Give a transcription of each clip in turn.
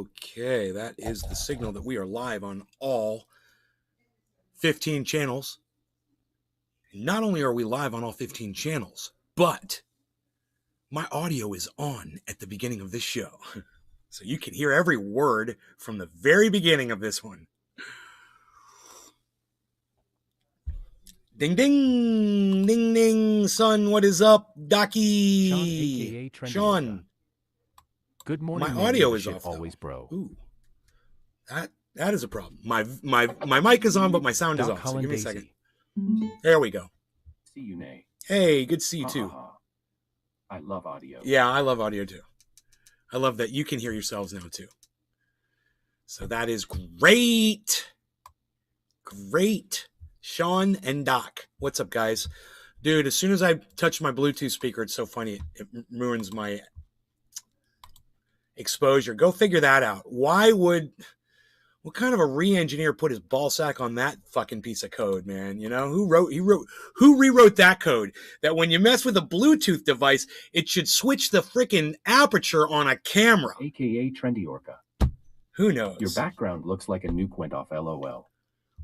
Okay, that is the signal that we are live on all 15 channels. Not only are we live on all 15 channels, but my audio is on at the beginning of this show. So you can hear every word from the very beginning of this one. Ding, ding, ding, ding, son, what is up, Docky? Sean, a.k.a. Trendy Sean. Orca. Good morning, My audio is off, always, though. bro. Ooh, that is a problem. My mic is on, but my sound is Doc off. So give me a second. Daisy. There we go. See you, Nay. Hey, good to see you too. I love audio. Yeah, I love audio too. I love that you can hear yourselves now too. So that is great. Great. Sean and Doc. What's up, guys? Dude, as soon as I touch my Bluetooth speaker, it's so funny. It ruins my exposure. Go figure that out. What kind of a re-engineer put his ball sack on that fucking piece of code, man? You know, who rewrote that code? That when you mess with a Bluetooth device, it should switch the freaking aperture on a camera. AKA Trendy Orca. Who knows? Your background looks like a nuke went off, LOL.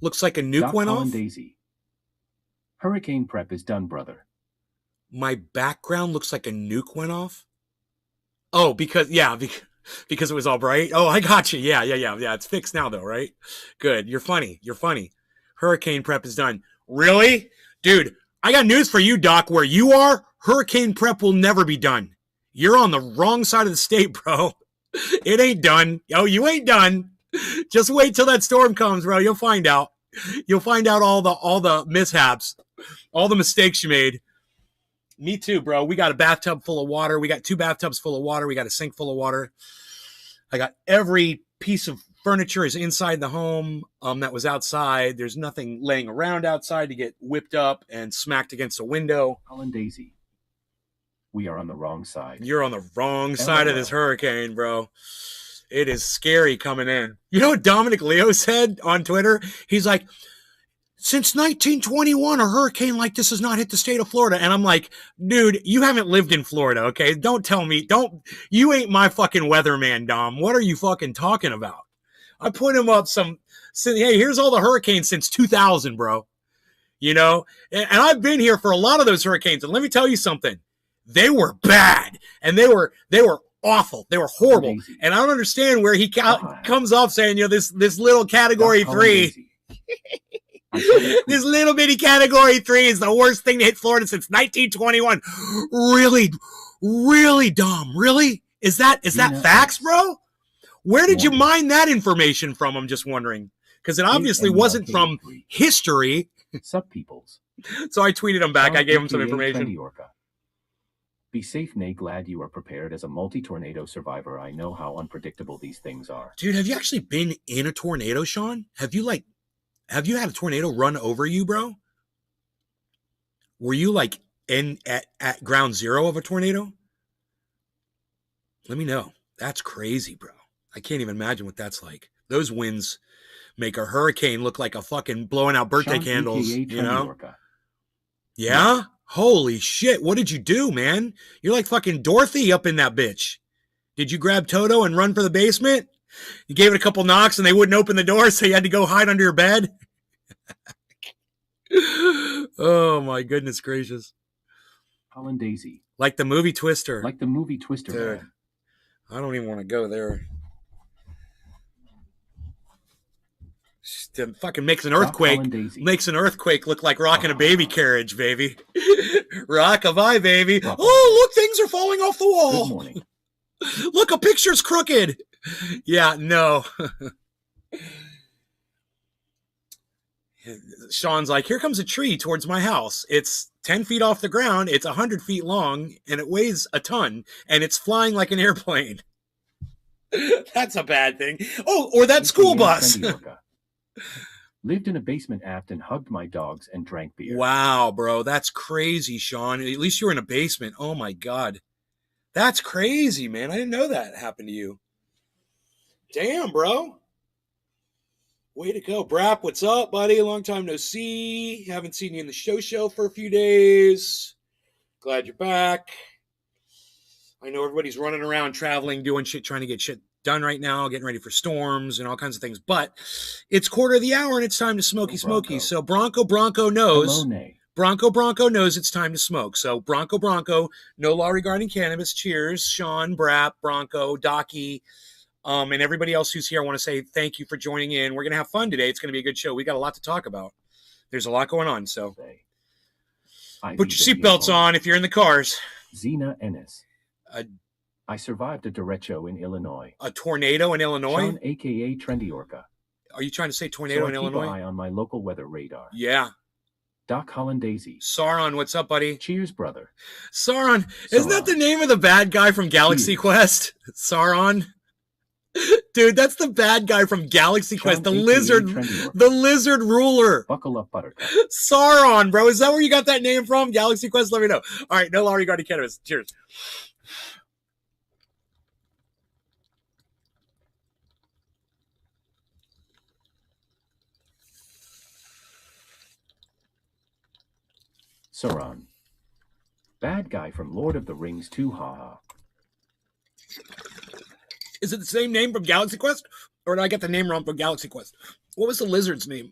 Looks like a nuke went off? Daisy. Hurricane prep is done, brother. My background looks like a nuke went off? Oh, because it was all bright? Oh, I got you. Yeah. It's fixed now, though, right? Good. You're funny. Hurricane prep is done. Really? Dude, I got news for you, Doc. Where you are, hurricane prep will never be done. You're on the wrong side of the state, bro. It ain't done. Oh, you ain't done. Just wait till that storm comes, bro. You'll find out. You'll find out all the mishaps, all the mistakes you made. Me too, bro. We got a bathtub full of water. We got 2 bathtubs full of water. We got a sink full of water. I got every piece of furniture is inside the home that was outside. There's nothing laying around outside to get whipped up and smacked against a window. Colin Daisy. We are on the wrong side. You're on the wrong side of this hurricane, bro. It is scary coming in. You know what Dominic Leo said on Twitter? He's like, since 1921, a hurricane like this has not hit the state of Florida. And I'm like, dude, you haven't lived in Florida, okay? Don't tell me. You ain't my fucking weatherman, Dom. What are you fucking talking about? I put him up hey, here's all the hurricanes since 2000, bro. You know? And I've been here for a lot of those hurricanes. And let me tell you something. They were bad. And they were awful. They were horrible. And I don't understand where he comes off saying, you know, this little category 3. This little bitty category 3 is the worst thing to hit Florida since 1921. Really, Dom? Really? Is that facts, bro? Where did you mine that information from? I'm just wondering. Because it obviously wasn't from history. Subpeoples. So I tweeted him back. I gave him some information. Be safe, Nay. Glad you are prepared as a multi-tornado survivor. I know how unpredictable these things are. Dude, have you actually been in a tornado, Sean? Have you had a tornado run over you, bro? Were you like at ground zero of a tornado? Let me know. That's crazy, bro. I can't even imagine what that's like. Those winds make a hurricane look like a fucking blowing out birthday candles, you know? Orca. Yeah? Holy shit. What did you do, man? You're like fucking Dorothy up in that bitch. Did you grab Toto and run for the basement? You gave it a couple knocks and they wouldn't open the door, so you had to go hide under your bed? Oh, my goodness gracious. Colin Daisy. Like the movie Twister. Dude, man. I don't even want to go there. It fucking makes an earthquake. Makes an earthquake look like rocking a baby carriage, baby. Rock-a-bye, baby. Oh, look, things are falling off the wall. Good morning. Look, a picture's crooked. Yeah, no. Sean's like, here comes a tree towards my house. It's 10 feet off the ground. It's 100 feet long, and it weighs a ton, and it's flying like an airplane. That's a bad thing. Oh, or that school bus. Lived in a basement aft and hugged my dogs and drank beer. Wow, bro. That's crazy, Sean. At least you were in a basement. Oh, my God. That's crazy, man. I didn't know that happened to you. Damn, bro. Way to go. Brap, what's up, buddy? Long time no see. Haven't seen you in the show for a few days. Glad you're back. I know everybody's running around, traveling, doing shit, trying to get shit done right now, getting ready for storms and all kinds of things. But it's quarter of the hour and it's time to smoky smoky. So Bronco knows. Hello, Nay. Bronco knows it's time to smoke. So Bronco, no law regarding cannabis. Cheers, Sean, Brap, Bronco, Docky, and everybody else who's here. I want to say thank you for joining in. We're going to have fun today. It's going to be a good show. We got a lot to talk about. There's a lot going on. So put your seatbelts on if you're in the cars. Zena Ennis. I survived a derecho in Illinois. A tornado in Illinois? Sean, a.k.a. Trendy Orca. Are you trying to say tornado in Illinois? Keep an eye on my local weather radar. Yeah. Doc Hollandaisy. Sauron, what's up, buddy? Cheers, brother. Sauron. Isn't that the name of the bad guy from Galaxy Quest? Sauron? Dude, that's the bad guy from Galaxy Quest. The lizard ruler. Buckle up, Buttercup. Sauron, bro. Is that where you got that name from? Galaxy Quest? Let me know. All right, no law regarding cannabis. Cheers. Sauron. Bad guy from Lord of the Rings 2, haha. Is it the same name from Galaxy Quest? Or did I get the name wrong from Galaxy Quest? What was the lizard's name?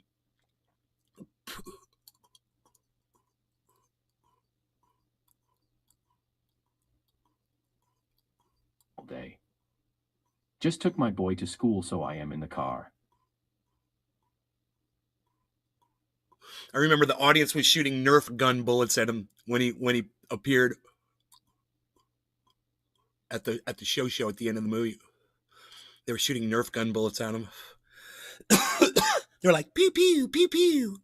All day. Just took my boy to school, so I am in the car. I remember the audience was shooting Nerf gun bullets at him when he appeared at the show at the end of the movie. They were shooting Nerf gun bullets at him. They're like pew pew pew pew.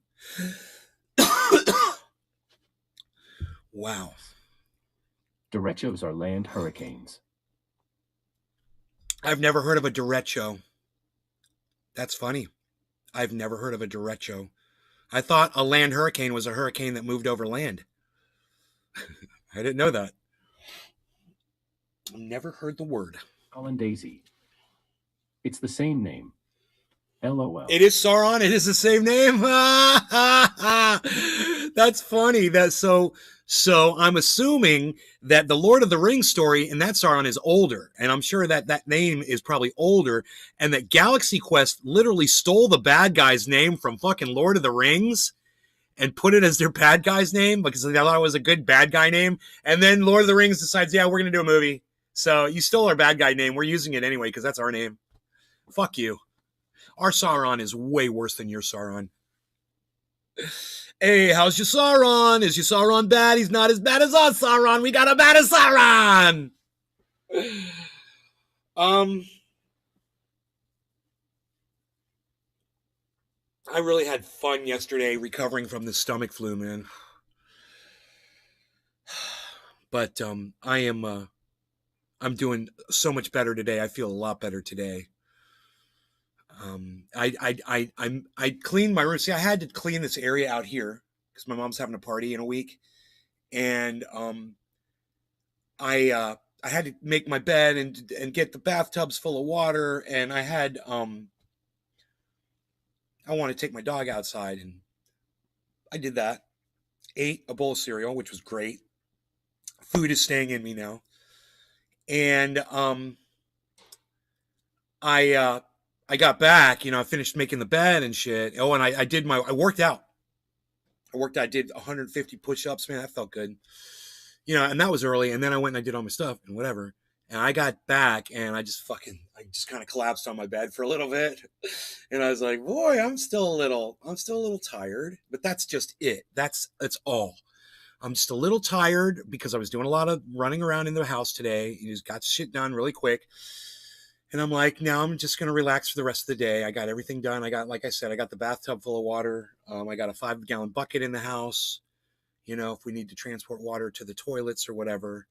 Wow. Derechos are land hurricanes. I've never heard of a derecho. That's funny. I've never heard of a derecho. I thought a land hurricane was a hurricane that moved over land. I didn't know that. I've never heard the word. Hollandaisy. It's the same name. LOL. It is Sauron. It is the same name. That's funny. That's so I'm assuming that the Lord of the Rings story and that Sauron is older. And I'm sure that that name is probably older. And that Galaxy Quest literally stole the bad guy's name from fucking Lord of the Rings and put it as their bad guy's name because they thought it was a good bad guy name. And then Lord of the Rings decides, yeah, we're going to do a movie. So you stole our bad guy name. We're using it anyway because that's our name. Fuck you. Our Sauron is way worse than your Sauron. Hey, how's your Sauron? Is your Sauron bad? He's not as bad as our Sauron. We got a better Sauron. I really had fun yesterday recovering from the stomach flu, man. But I'm doing so much better today. I feel a lot better today. I cleaned my room. See, I had to clean this area out here because my mom's having a party in a week, and I had to make my bed and get the bathtubs full of water, and I had I want to take my dog outside, and I did that. Ate a bowl of cereal, which was great. Food is staying in me now, and I got back, I finished making the bed and shit. Oh, and I worked out. I did 150 push-ups, man. That felt good. And that was early. And then I went and I did all my stuff and whatever. And I got back and I just kind of collapsed on my bed for a little bit. And I was like, boy, I'm still a little tired, but that's just it. That's all. I'm just a little tired because I was doing a lot of running around in the house today. You just got shit done really quick. And I'm like, now I'm just going to relax for the rest of the day. I got everything done. Like I said, I got the bathtub full of water. I got a 5-gallon bucket in the house, if we need to transport water to the toilets or whatever.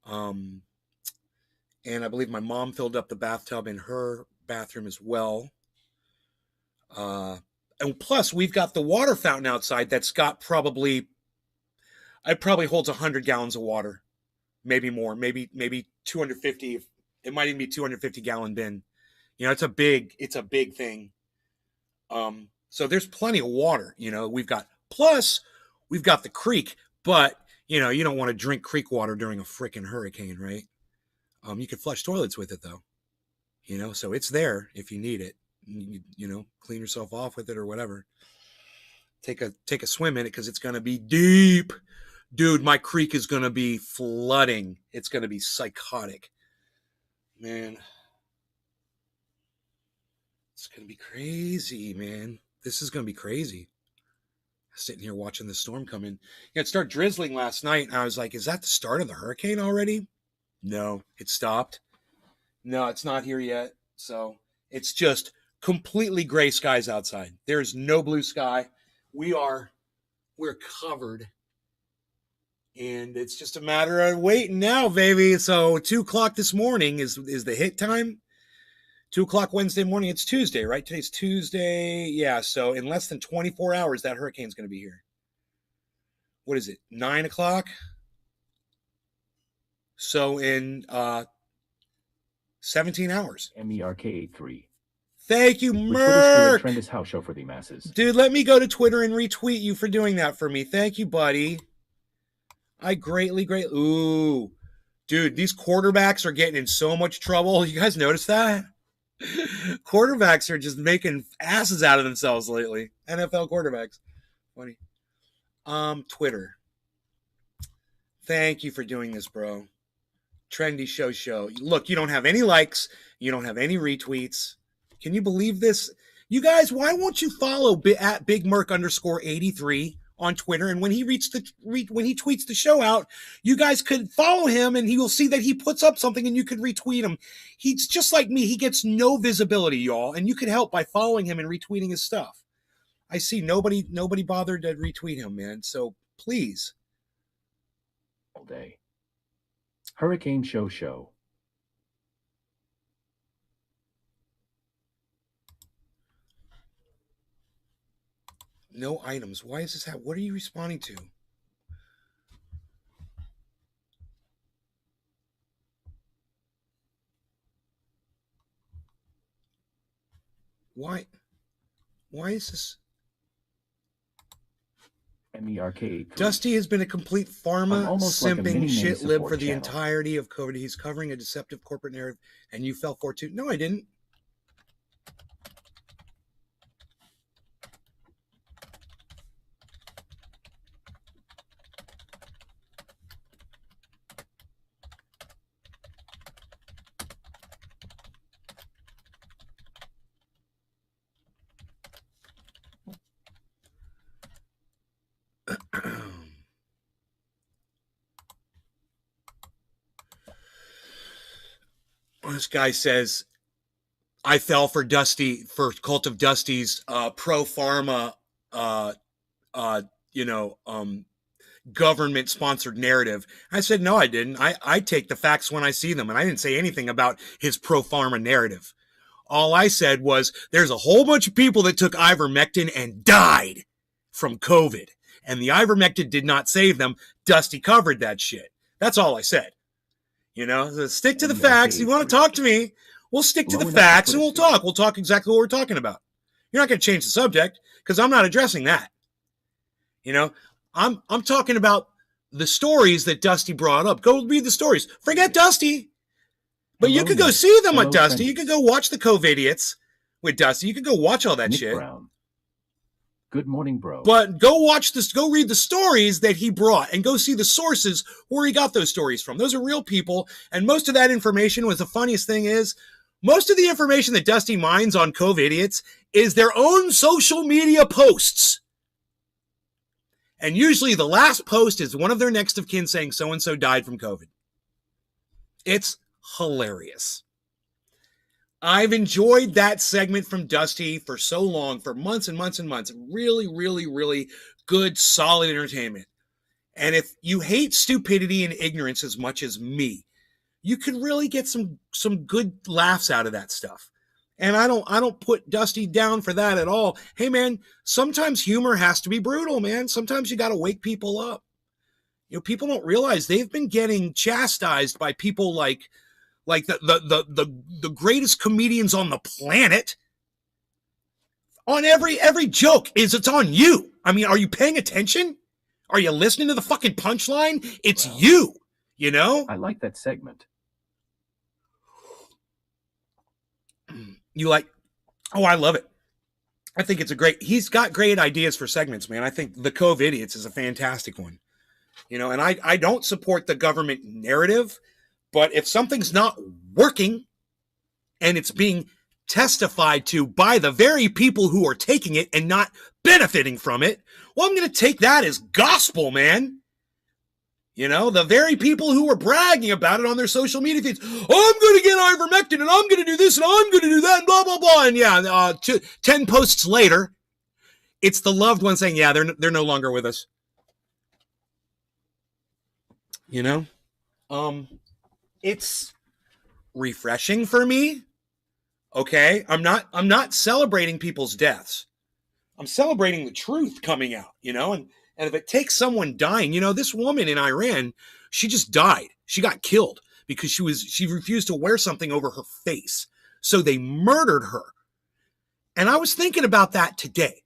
And I believe my mom filled up the bathtub in her bathroom as well. And plus, we've got the water fountain outside that's got it probably holds 100 gallons of water. Maybe more, maybe 250. It might even be 250-gallon bin. It's a big thing. So there's plenty of water. We've got the creek, but you don't want to drink creek water during a freaking hurricane, right? You could flush toilets with it though. So it's there if you need it. Clean yourself off with it or whatever. Take a swim in it because it's going to be deep. Dude, my creek is going to be flooding. It's going to be psychotic. Man. It's going to be crazy, man. This is going to be crazy. Sitting here watching the storm come in. It started drizzling last night, and I was like, is that the start of the hurricane already? No, it stopped. No, it's not here yet. So it's just completely gray skies outside. There's no blue sky. We're covered. And it's just a matter of waiting now, baby. So 2:00 this morning is the hit time. 2:00 Wednesday morning. It's Tuesday, right? Today's Tuesday. Yeah. So in less than 24 hours, that hurricane's going to be here. What is it? 9:00. So in 17 hours. MERK83. Thank you, Merk. Merk. Trend house show for the masses. Dude, let me go to Twitter and retweet you for doing that for me. Thank you, buddy. I greatly. Ooh. Dude, these quarterbacks are getting in so much trouble. You guys notice that? Quarterbacks are just making asses out of themselves lately. NFL quarterbacks. Funny. Twitter. Thank you for doing this, bro. Trendy show. Look, you don't have any likes. You don't have any retweets. Can you believe this? You guys, why won't you follow at BigMerc_83 on Twitter? And when he tweets the show out, you guys could follow him and he will see that he puts up something and you could retweet him. He's just like me. He gets no visibility, y'all. And you could help by following him and retweeting his stuff. I see nobody bothered to retweet him, man. So please. All day. Hurricane show. No items. Why is this happening? What are you responding to? Why is this? MERK83. Dusty has been a complete pharma simping shit lib for the channel. entirety of COVID. He's covering a deceptive corporate narrative, and you fell for it too. No, I didn't. This guy says, I fell for Cult of Dusty's pro pharma, government sponsored narrative. I said, no, I didn't. I take the facts when I see them. And I didn't say anything about his pro pharma narrative. All I said was there's a whole bunch of people that took ivermectin and died from COVID. And the ivermectin did not save them. Dusty covered that shit. That's all I said. So stick to the facts. You want to talk to me? We'll stick to the facts and we'll talk. We'll talk exactly what we're talking about. You're not going to change the subject because I'm not addressing that. I'm talking about the stories that Dusty brought up. Go read the stories. Forget Dusty. But you could go see them with Dusty. You could go watch the COVIDiots with Dusty. You could go watch all that shit. Brown. Good morning, bro. But go read the stories that he brought and go see the sources where he got those stories from. Those are real people. And most of that information was the funniest thing is most of the information that Dusty mines on COVIDiots is their own social media posts. And usually the last post is one of their next of kin saying so-and-so died from COVID. It's hilarious. I've enjoyed that segment from Dusty for so long, for months and months and months. Really, really, really good, solid entertainment. And if you hate stupidity and ignorance as much as me, you could really get some good laughs out of that stuff. And I don't put Dusty down for that at all. Hey, man, sometimes humor has to be brutal, man. Sometimes you got to wake people up. People don't realize they've been getting chastised by people like the greatest comedians on the planet. On every joke it's on you. I mean, are you paying attention? Are you listening to the fucking punchline? It's you. I like that segment. You like, oh, I love it. I think it's he's got great ideas for segments, man. I think the Cove Idiots is a fantastic one. And I don't support the government narrative, but if something's not working and it's being testified to by the very people who are taking it and not benefiting from it, well, I'm going to take that as gospel, man. The very people who are bragging about it on their social media feeds. Oh, I'm going to get ivermectin and I'm going to do this and I'm going to do that and blah, blah, blah. And yeah, 10 posts later, it's the loved one saying, yeah, they're no longer with us. It's refreshing for me. Okay. I'm not celebrating people's deaths. I'm celebrating the truth coming out, and if it takes someone dying, this woman in Iran, she just died. She got killed because she refused to wear something over her face. So they murdered her. And I was thinking about that today.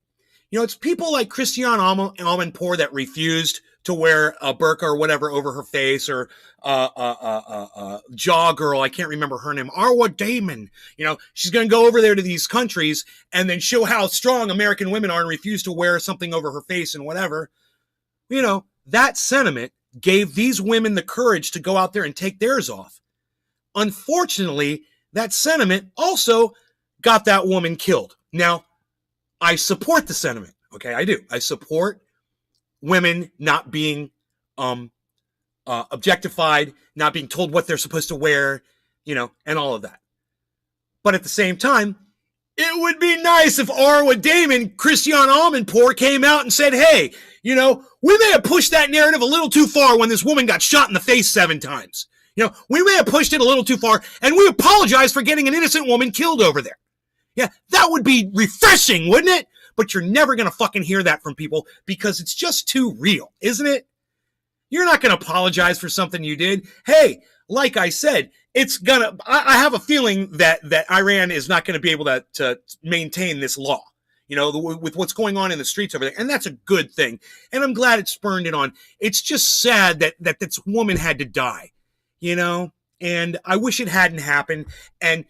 It's people like Christiane Amanpour that refused to wear a burqa or whatever over her face, or Jaw Girl, I can't remember her name, Arwa Damon. She's going to go over there to these countries and then show how strong American women are and refuse to wear something over her face and whatever. That sentiment gave these women the courage to go out there and take theirs off. Unfortunately, that sentiment also got that woman killed. Now, I support the sentiment. Okay, I do. I support women not being objectified, not being told what they're supposed to wear, and all of that. But at the same time, it would be nice if Arwa Damon, Christiane Amanpour came out and said, hey, we may have pushed that narrative a little too far when this woman got shot in the face 7 times. We may have pushed it a little too far, and we apologize for getting an innocent woman killed over there. Yeah, that would be refreshing, wouldn't it? But you're never going to fucking hear that from people because it's just too real, isn't it? You're not going to apologize for something you did. Hey, like I said, I have a feeling that Iran is not going to be able to maintain this law, with what's going on in the streets over there. And that's a good thing. And I'm glad it spurned it on. It's just sad that this woman had to die, and I wish it hadn't happened. And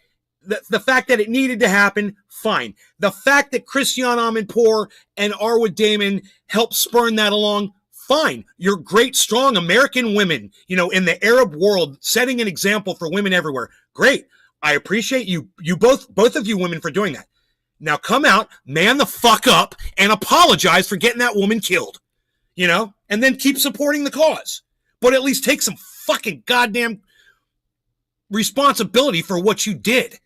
the fact that it needed to happen, fine. The fact that Christiane Amanpour and Arwa Damon helped spurn that along, fine. You're great, strong American women, in the Arab world, setting an example for women everywhere. Great. I appreciate you both of you women for doing that. Now come out, man the fuck up, and apologize for getting that woman killed, and then keep supporting the cause. But at least take some fucking goddamn responsibility for what you did.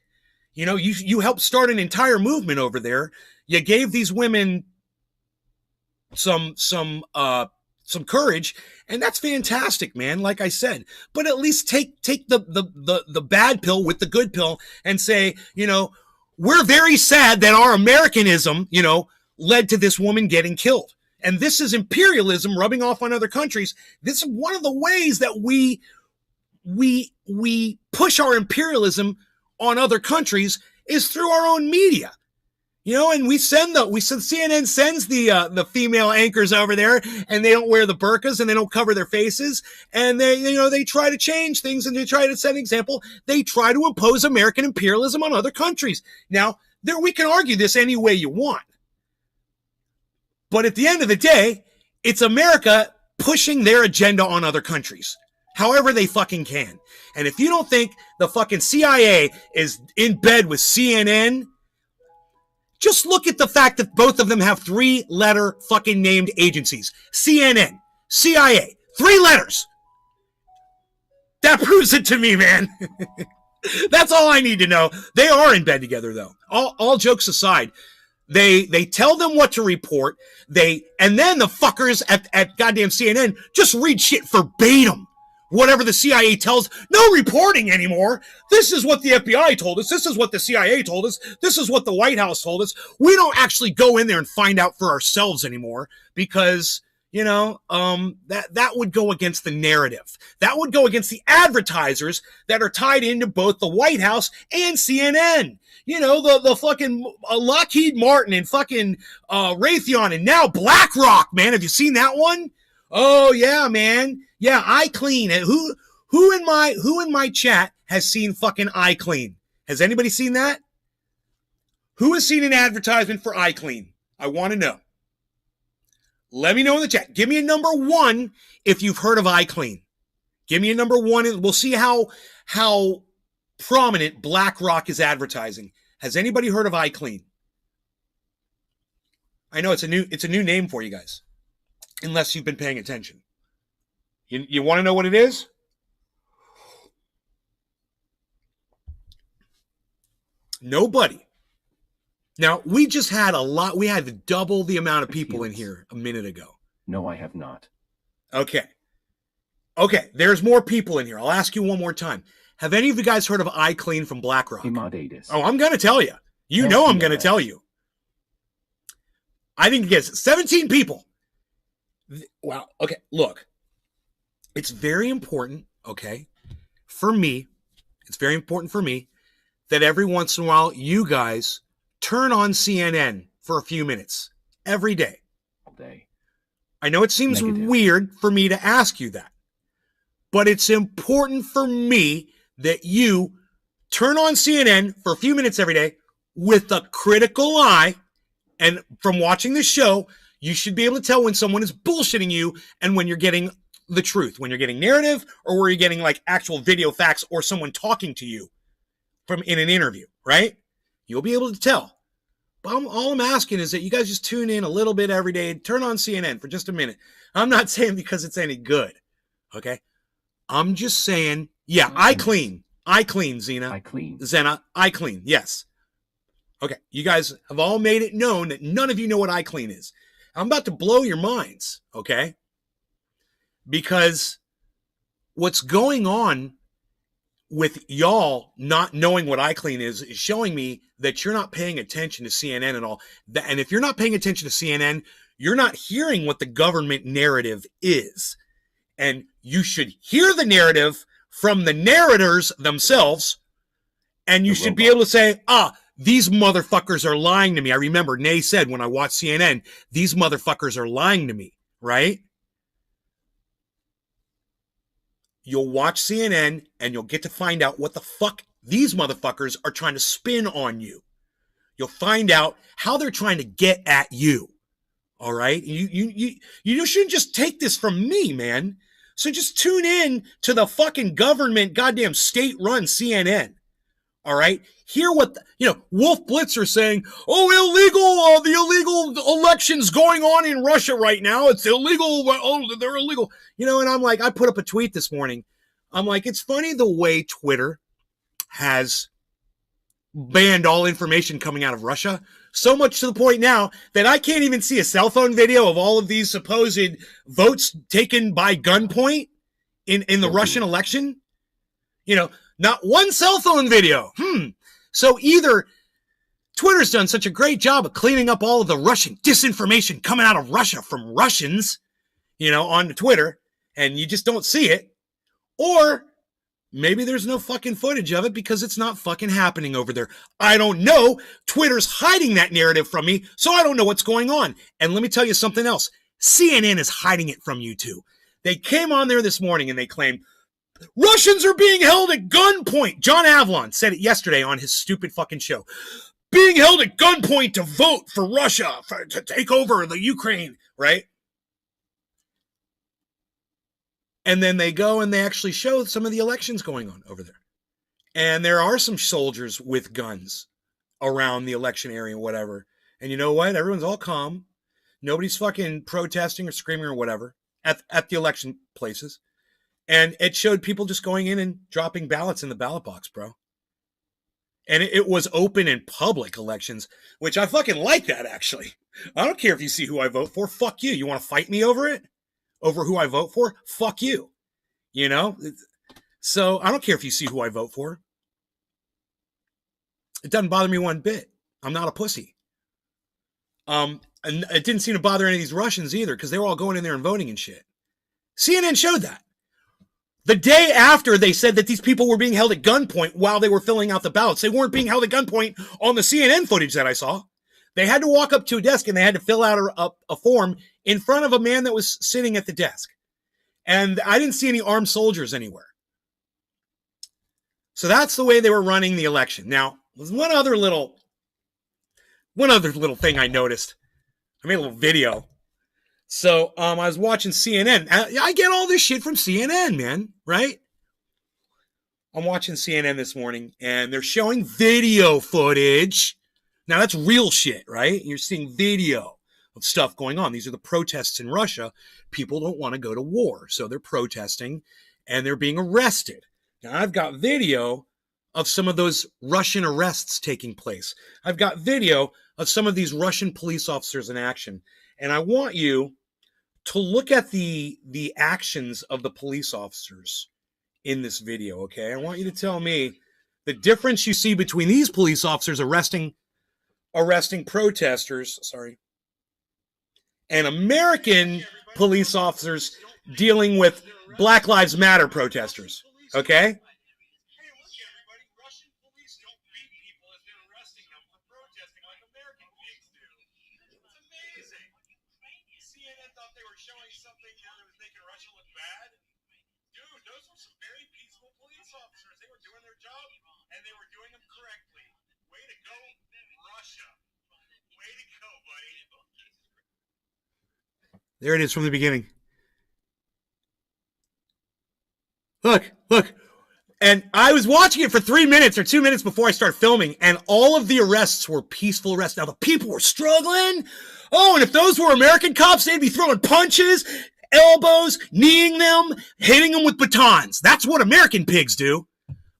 You helped start an entire movement over there. You gave these women some courage, and that's fantastic, man. Like I said, but at least take the bad pill with the good pill and say, we're very sad that our Americanism, led to this woman getting killed. And this is imperialism rubbing off on other countries. This is one of the ways that we push our imperialism on other countries is through our own media. And CNN sends the female anchors over there, and they don't wear the burqas and they don't cover their faces, and they try to change things and they try to set an example. They try to impose American imperialism on other countries. Now, we can argue this any way you want, but at the end of the day, it's America pushing their agenda on other countries, however they fucking can. And if you don't think the fucking CIA is in bed with CNN, just look at the fact that both of them have 3-letter fucking named agencies. CNN, CIA, 3 letters. That proves it to me, man. That's all I need to know. They are in bed together, though. All jokes aside, they tell them what to report. And then the fuckers at goddamn CNN just read shit verbatim. Whatever the CIA tells, no reporting anymore. This is what the FBI told us. This is what the CIA told us. This is what the White House told us. We don't actually go in there and find out for ourselves anymore because, that would go against the narrative. That would go against the advertisers that are tied into both the White House and CNN. The fucking Lockheed Martin and fucking Raytheon and now BlackRock, man. Have you seen that one? Oh yeah, man. Yeah, iClean. Who in my chat has seen fucking iClean? Has anybody seen that? Who has seen an advertisement for iClean? I want to know. Let me know in the chat. Give me a number 1 if you've heard of iClean. Give me a number 1, and we'll see how prominent BlackRock is advertising. Has anybody heard of iClean? I know it's a new name for you guys, unless you've been paying attention. You want to know what it is? Nobody. Now, we just had we had double the amount of people in here a minute ago. No, I have not. Okay, there's more people in here. I'll ask you one more time. Have any of you guys heard of iClean from BlackRock? Oh, I'm going to tell you. You know I'm going to tell you. I didn't guess. 17 people. Wow. Okay, look. It's very important, okay, for me, it's very important for me that every once in a while you guys turn on CNN for a few minutes every day. All day. I know it seems weird for me to ask you that, but it's important for me that you turn on CNN for a few minutes every day with a critical eye. And from watching this show, you should be able to tell when someone is bullshitting you and when you're getting the truth, when you're getting narrative or where you're getting like actual video facts or someone talking to you from in an interview, right? You'll be able to tell. But all I'm asking is that you guys just tune in a little bit every day, turn on CNN for just a minute. I'm not saying because it's any good, okay? I'm just saying, yeah, iClean, Zena. Zena, iClean, yes. Okay, you guys have all made it known that none of you know what iClean is. I'm about to blow your minds, okay? Because what's going on with y'all not knowing what iClean is showing me that you're not paying attention to CNN at all. And if you're not paying attention to CNN, you're not hearing what the government narrative is. And you should hear the narrative from the narrators themselves, and you should be able to say, these motherfuckers are lying to me. I remember Nay said when I watched CNN, these motherfuckers are lying to me, right? You'll watch CNN and you'll get to find out what the fuck these motherfuckers are trying to spin on you. You'll find out how they're trying to get at you. All right? You shouldn't just take this from me, man. So just tune in to the fucking government, goddamn state-run CNN. All right? Hear what, Wolf Blitzer saying, the illegal elections going on in Russia right now. It's illegal. They're illegal. And I'm like, I put up a tweet this morning. I'm like, it's funny the way Twitter has banned all information coming out of Russia. So much to the point now that I can't even see a cell phone video of all of these supposed votes taken by gunpoint in the Russian election. Not one cell phone video. So either Twitter's done such a great job of cleaning up all of the Russian disinformation coming out of Russia from Russians, on Twitter, and you just don't see it. Or maybe there's no fucking footage of it because it's not fucking happening over there. I don't know. Twitter's hiding that narrative from me, so I don't know what's going on. And let me tell you something else. CNN is hiding it from you too. They came on there this morning and they claimed, Russians are being held at gunpoint. John Avlon said it yesterday on his stupid fucking show. Being held at gunpoint to vote for Russia, to take over the Ukraine, right? And then they go and they actually show some of the elections going on over there. And there are some soldiers with guns around the election area or whatever. And you know what? Everyone's all calm. Nobody's fucking protesting or screaming or whatever at the election places. And it showed people just going in and dropping ballots in the ballot box, bro. And it was open and public elections, which I fucking like that, actually. I don't care if you see who I vote for. Fuck you. You want to fight me over it? Over who I vote for? Fuck you. So I don't care if you see who I vote for. It doesn't bother me one bit. I'm not a pussy. And it didn't seem to bother any of these Russians either because they were all going in there and voting and shit. CNN showed that. The day after they said that these people were being held at gunpoint while they were filling out the ballots. They weren't being held at gunpoint on the CNN footage that I saw. They had to walk up to a desk and they had to fill out a form in front of a man that was sitting at the desk. And I didn't see any armed soldiers anywhere. So that's the way they were running the election. Now, there's one other little one other little thing I noticed. I made a little video. So I was watching CNN. I get all this shit from CNN, man, right? I'm watching CNN this morning, and they're showing video footage. Now, that's real shit, right? You're seeing video of stuff going on. These are the protests in Russia. People don't want to go to war, so they're protesting, and they're being arrested. Now, I've got video of some of those Russian arrests taking place. I've got video of some of these Russian police officers in action, and I want you to look at the actions of the police officers in this video, okay? I want you to tell me the difference you see between these police officers arresting protesters, and American police officers dealing with Black Lives Matter protesters, okay? There it is from the beginning. Look. And I was watching it for 3 minutes or 2 minutes before I started filming, and all of the arrests were peaceful arrests. Now, the people were struggling. Oh, and if those were American cops, they'd be throwing punches, elbows, kneeing them, hitting them with batons. That's what American pigs do,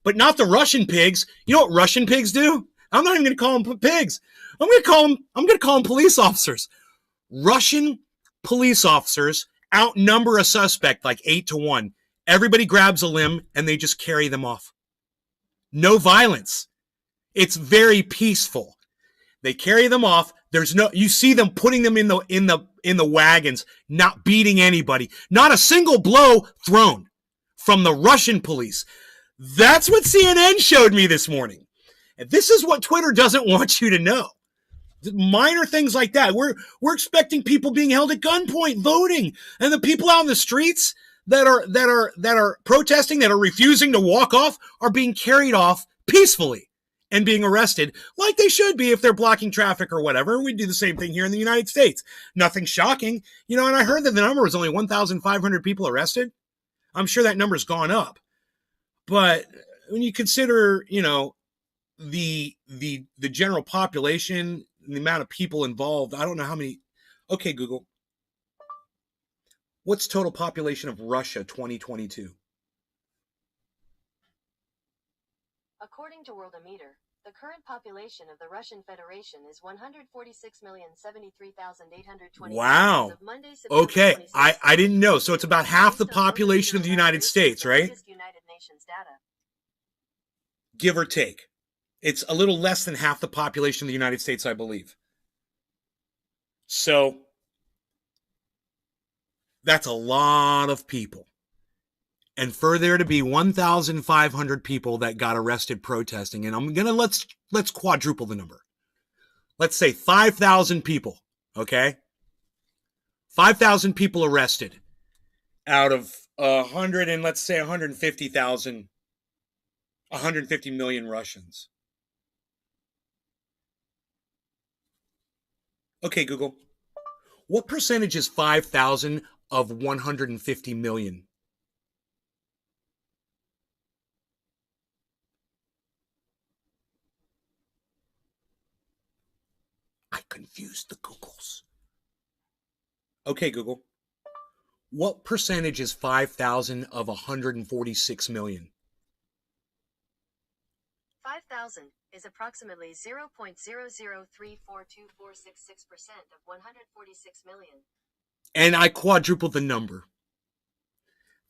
but not the Russian pigs. You know what Russian pigs do? I'm not even going to call them pigs. I'm going to call them police officers. Russian police officers outnumber a suspect like 8-1. Everybody grabs a limb and they just carry them off. No violence. It's very peaceful. They carry them off. You see them putting them in the wagons, not beating anybody. Not a single blow thrown from the Russian police. That's what CNN showed me this morning. And this is what Twitter doesn't want you to know. Minor things like that. We're expecting people being held at gunpoint voting, and the people out in the streets that are protesting, that are refusing to walk off, are being carried off peacefully and being arrested like they should be if they're blocking traffic or whatever. We do the same thing here in the United States. Nothing shocking. And I heard that the number was only 1,500 people arrested. I'm sure that number's gone up. But when you consider, the general population, the amount of people involved, I don't know how many. Okay, Google. What's total population of Russia 2022? According to Worldometer, the current population of the Russian Federation is 146,073,820. Wow. Okay, I didn't know. So it's about half the population of the United States, right? United Nations data. Give or take. It's a little less than half the population of the United States, I believe. So that's a lot of people. And for there to be 1,500 people that got arrested protesting, and I'm gonna let's quadruple the number. Let's say 5,000 people, okay? 5,000 people arrested out of 100 and let's say 150,000, 150 million Russians. Okay, Google. What percentage is 5,000 of 150 million? I confused the Googles. Okay, Google. What percentage is 5,000 of 146 million? 5,000 is approximately 0.003424666% of 146 million. And I quadrupled the number.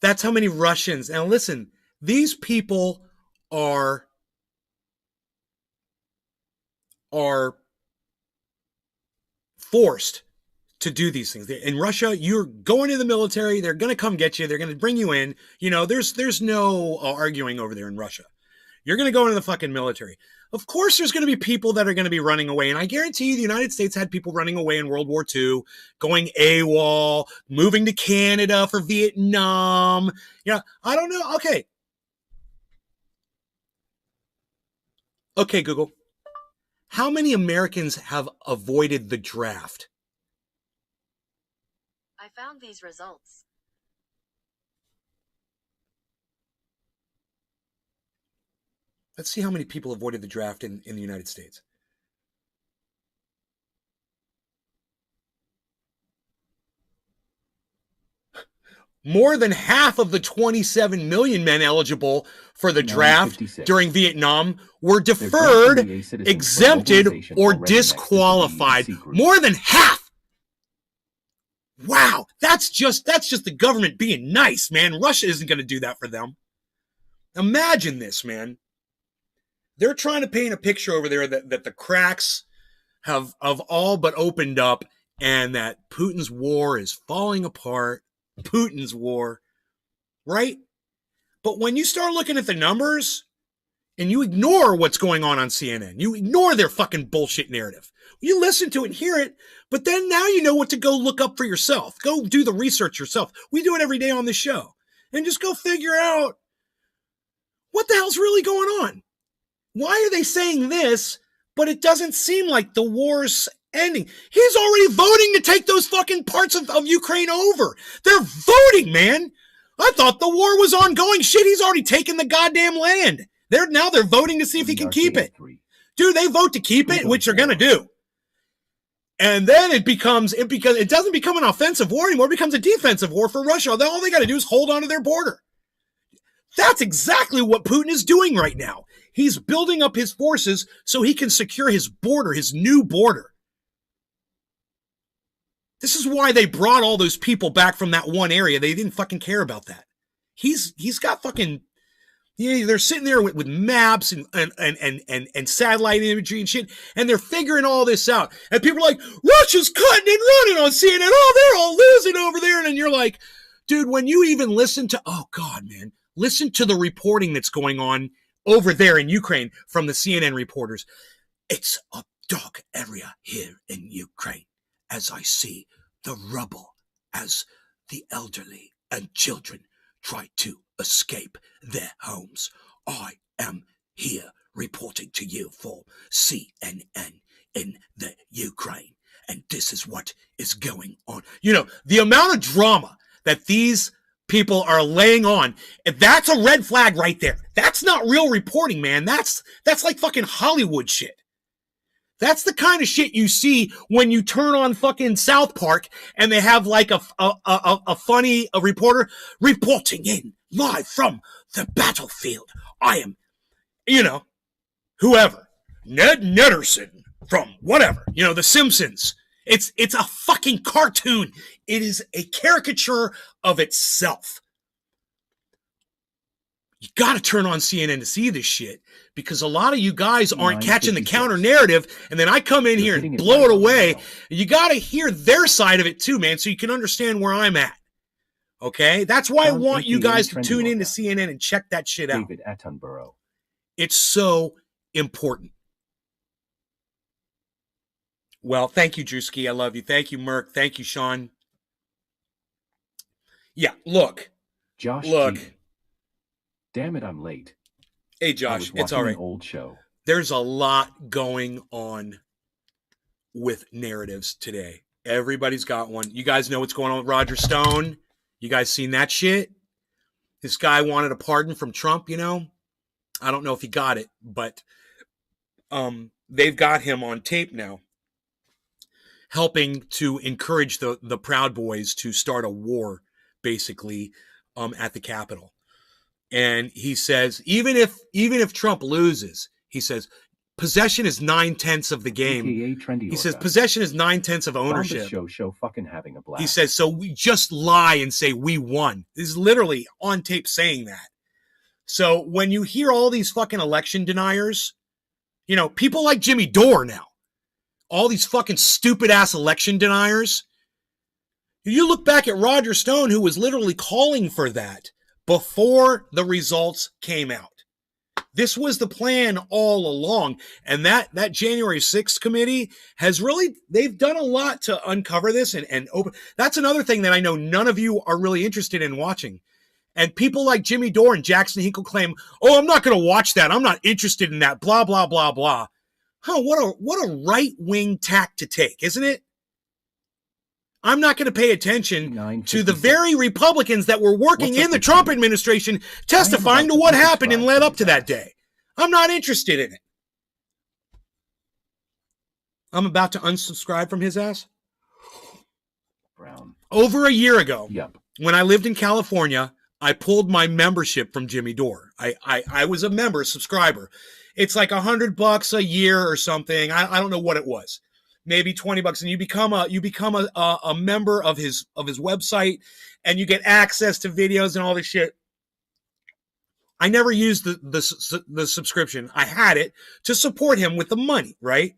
That's how many Russians. Now listen, these people are forced to do these things. In Russia, you're going to the military. They're going to come get you. They're going to bring you in. There's no arguing over there in Russia. You're going to go into the fucking military. Of course, there's going to be people that are going to be running away. And I guarantee you the United States had people running away in World War II, going AWOL, moving to Canada for Vietnam. I don't know. Okay, Google. How many Americans have avoided the draft? I found these results. Let's see how many people avoided the draft in the United States. More than half of the 27 million men eligible for the draft during Vietnam were deferred, exempted, or disqualified. More than half. Wow, that's just the government being nice, man. Russia isn't going to do that for them. Imagine this, man. They're trying to paint a picture over there that the cracks have all but opened up and that Putin's war is falling apart. Putin's war, right? But when you start looking at the numbers and you ignore what's going on CNN, you ignore their fucking bullshit narrative. You listen to it and hear it, but then now you know what to go look up for yourself. Go do the research yourself. We do it every day on this show. And just go figure out what the hell's really going on. Why are they saying this, but it doesn't seem like the war's ending? He's already voting to take those fucking parts of Ukraine over. They're voting, man. I thought the war was ongoing. Shit, he's already taken the goddamn land. They're voting to see if he can keep it. Dude, they vote to keep it, which they're going to do. And then it doesn't become an offensive war anymore. It becomes a defensive war for Russia. All they got to do is hold on to their border. That's exactly what Putin is doing right now. He's building up his forces so he can secure his border, his new border. This is why they brought all those people back from that one area. They didn't fucking care about that. He's got fucking, they're sitting there with maps and satellite imagery and shit, and they're figuring all this out. And people are like, Russia's cutting and running on CNN. Oh, they're all losing over there. And then you're like, dude, when you even listen to, oh God, man, listen to the reporting that's going on over there in Ukraine from the CNN reporters. It's a dark area here in Ukraine as I see the rubble as the elderly and children try to escape their homes. I am here reporting to you for CNN in the Ukraine. And this is what is going on. You know, the amount of drama that these people are laying on, that's a red flag right there. That's not real reporting, man. That's like fucking Hollywood shit. That's the kind of shit you see when you turn on fucking South Park and they have like a funny reporter reporting in live from the battlefield. I am, whoever, Ned Netterson from whatever, The Simpsons. It's a fucking cartoon. It is a caricature of itself. You got to turn on CNN to see this shit because a lot of you guys aren't catching the counter narrative. And then I come in here and blow it away. You got to hear their side of it too, man, so you can understand where I'm at. Okay? That's why I want you guys to tune in to CNN and check that shit out. David Attenborough. It's so important. Well, thank you, Drewski. I love you. Thank you, Merck. Thank you, Sean. Yeah, look. Josh Look. G. Damn it, I'm late. Hey, Josh, it's all right. An old show. There's a lot going on with narratives today. Everybody's got one. You guys know what's going on with Roger Stone? You guys seen that shit? This guy wanted a pardon from Trump, I don't know if he got it, but they've got him on tape now, helping to encourage the Proud Boys to start a war, basically, at the Capitol. And he says, even if Trump loses, he says, possession is 9/10 of the game. He says possession is 9/10 of ownership. Show fucking having a blast. He says, so we just lie and say we won. This is literally on tape saying that. So when you hear all these fucking election deniers, people like Jimmy Dore now, all these fucking stupid ass election deniers, you look back at Roger Stone, who was literally calling for that before the results came out. This was the plan all along. And that January 6th committee has they've done a lot to uncover this and open. That's another thing that I know none of you are really interested in watching. And people like Jimmy Dore and Jackson Hinkle claim, oh, I'm not going to watch that. I'm not interested in that. Blah, blah, blah, blah. Huh, what a right-wing tack to take, isn't it? I'm not going to pay attention to the 9:56. very Republicans that were working What's up in the with Trump you? administration testifying to about what to happened and unsubscribe led from up to his that ass. day. I'm not interested in it. I'm about to unsubscribe from his ass. Brown. Over a year ago, Yep. when I lived in California, I pulled my membership from Jimmy Dore. I was a member, subscriber. It's like $100 a year or something. I don't know what it was. Maybe $20, and you become a member of his website, and you get access to videos and all this shit. I never used the subscription. I had it to support him with the money, right?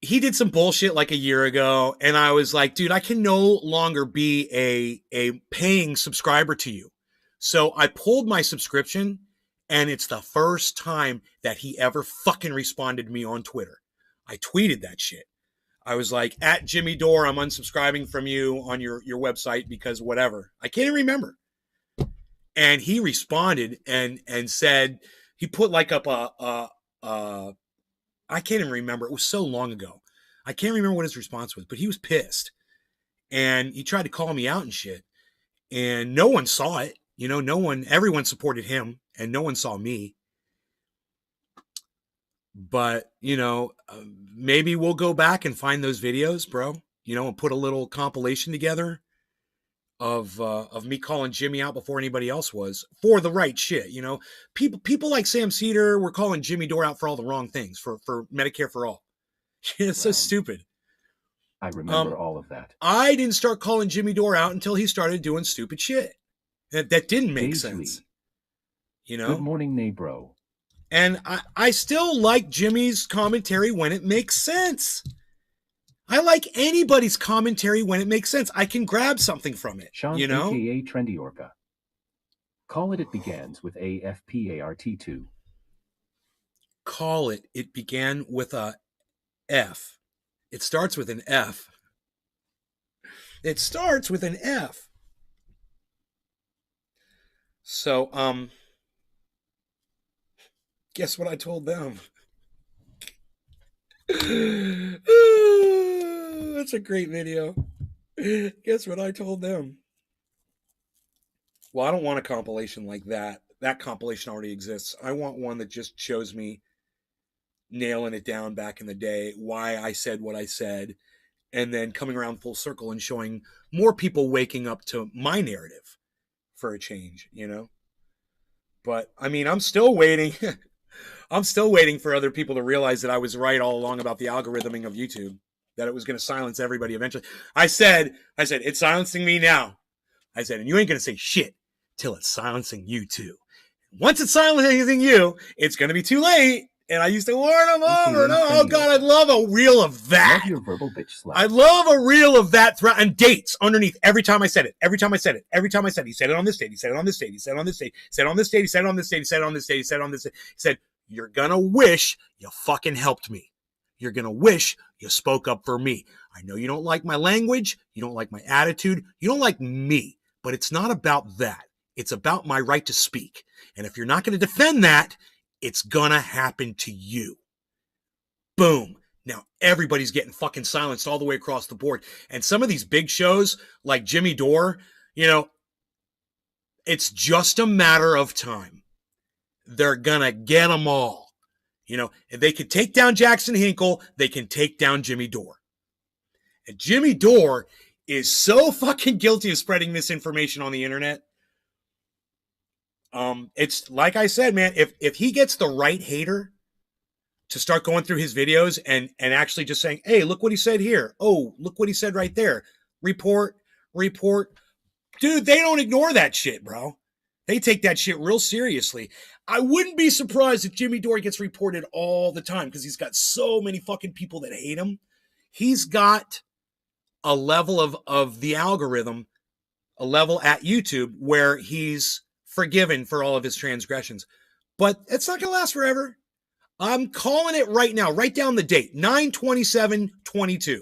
He did some bullshit like a year ago, and I was like, dude, I can no longer be a paying subscriber to you. So I pulled my subscription, and it's the first time that he ever fucking responded to me on Twitter. I tweeted that shit. I was like, at Jimmy Dore, I'm unsubscribing from you on your website because whatever. I can't even remember. And he responded and said, he put like up I can't even remember. It was so long ago. I can't remember what his response was, but he was pissed. And he tried to call me out and shit. And no one saw it. You know, everyone supported him and no one saw me. But, you know, maybe we'll go back and find those videos, bro, you know, and put a little compilation together of me calling Jimmy out before anybody else was for the right shit. You know, people like Sam Cedar were calling Jimmy Dore out for all the wrong things, for Medicare for all. It's so stupid. I remember all of that. I didn't start calling Jimmy Dore out until he started doing stupid shit that didn't make sense. You know? Good morning, Nabro. And I still like Jimmy's commentary when it makes sense. I like anybody's commentary when it makes sense. I can grab something from it. Sean, you know? a.k.a. Trendy Orca. Call it begins with AFPART2. Call it. It began with a F. It starts with an F. It starts with an F. So, guess what I told them? That's a great video. Guess what I told them? Well, I don't want a compilation like that. That compilation already exists. I want one that just shows me nailing it down back in the day, why I said what I said, and then coming around full circle and showing more people waking up to my narrative for a change, you know? But, I mean, I'm still waiting. I'm still waiting for other people to realize that I was right all along about the algorithming of YouTube, that it was going to silence everybody eventually. I said, it's silencing me now. I said, and you ain't going to say shit till it's silencing you too. Once it's silencing you, it's going to be too late. And I used to warn them over and over. Oh, God, I'd love a reel of that. Love your verbal bitch slap. I'd love a reel of that and dates underneath every time I said it. Every time I said it. Every time I said it. He said it on this date. He said it on this date. He said it on this date. He said it on this date. He said it on this date. He said it on this date. He said it on this date. He said, you're going to wish you fucking helped me. You're going to wish you spoke up for me. I know you don't like my language. You don't like my attitude. You don't like me. But it's not about that. It's about my right to speak. And if you're not going to defend that, it's going to happen to you. Boom. Now everybody's getting fucking silenced all the way across the board. And some of these big shows like Jimmy Dore, you know, it's just a matter of time. They're going to get them all. You know, if they can take down Jackson Hinkle, they can take down Jimmy Dore. And Jimmy Dore is so fucking guilty of spreading misinformation on the internet. It's like I said, man, if he gets the right hater to start going through his videos and actually just saying, hey, look what he said here. Oh, look what he said right there. Report. Dude, they don't ignore that shit, bro. They take that shit real seriously. I wouldn't be surprised if Jimmy Dore gets reported all the time because he's got so many fucking people that hate him. He's got a level of the algorithm, a level at YouTube where he's forgiven for all of his transgressions. But it's not going to last forever. I'm calling it right now. Write down the date, 9/27/22.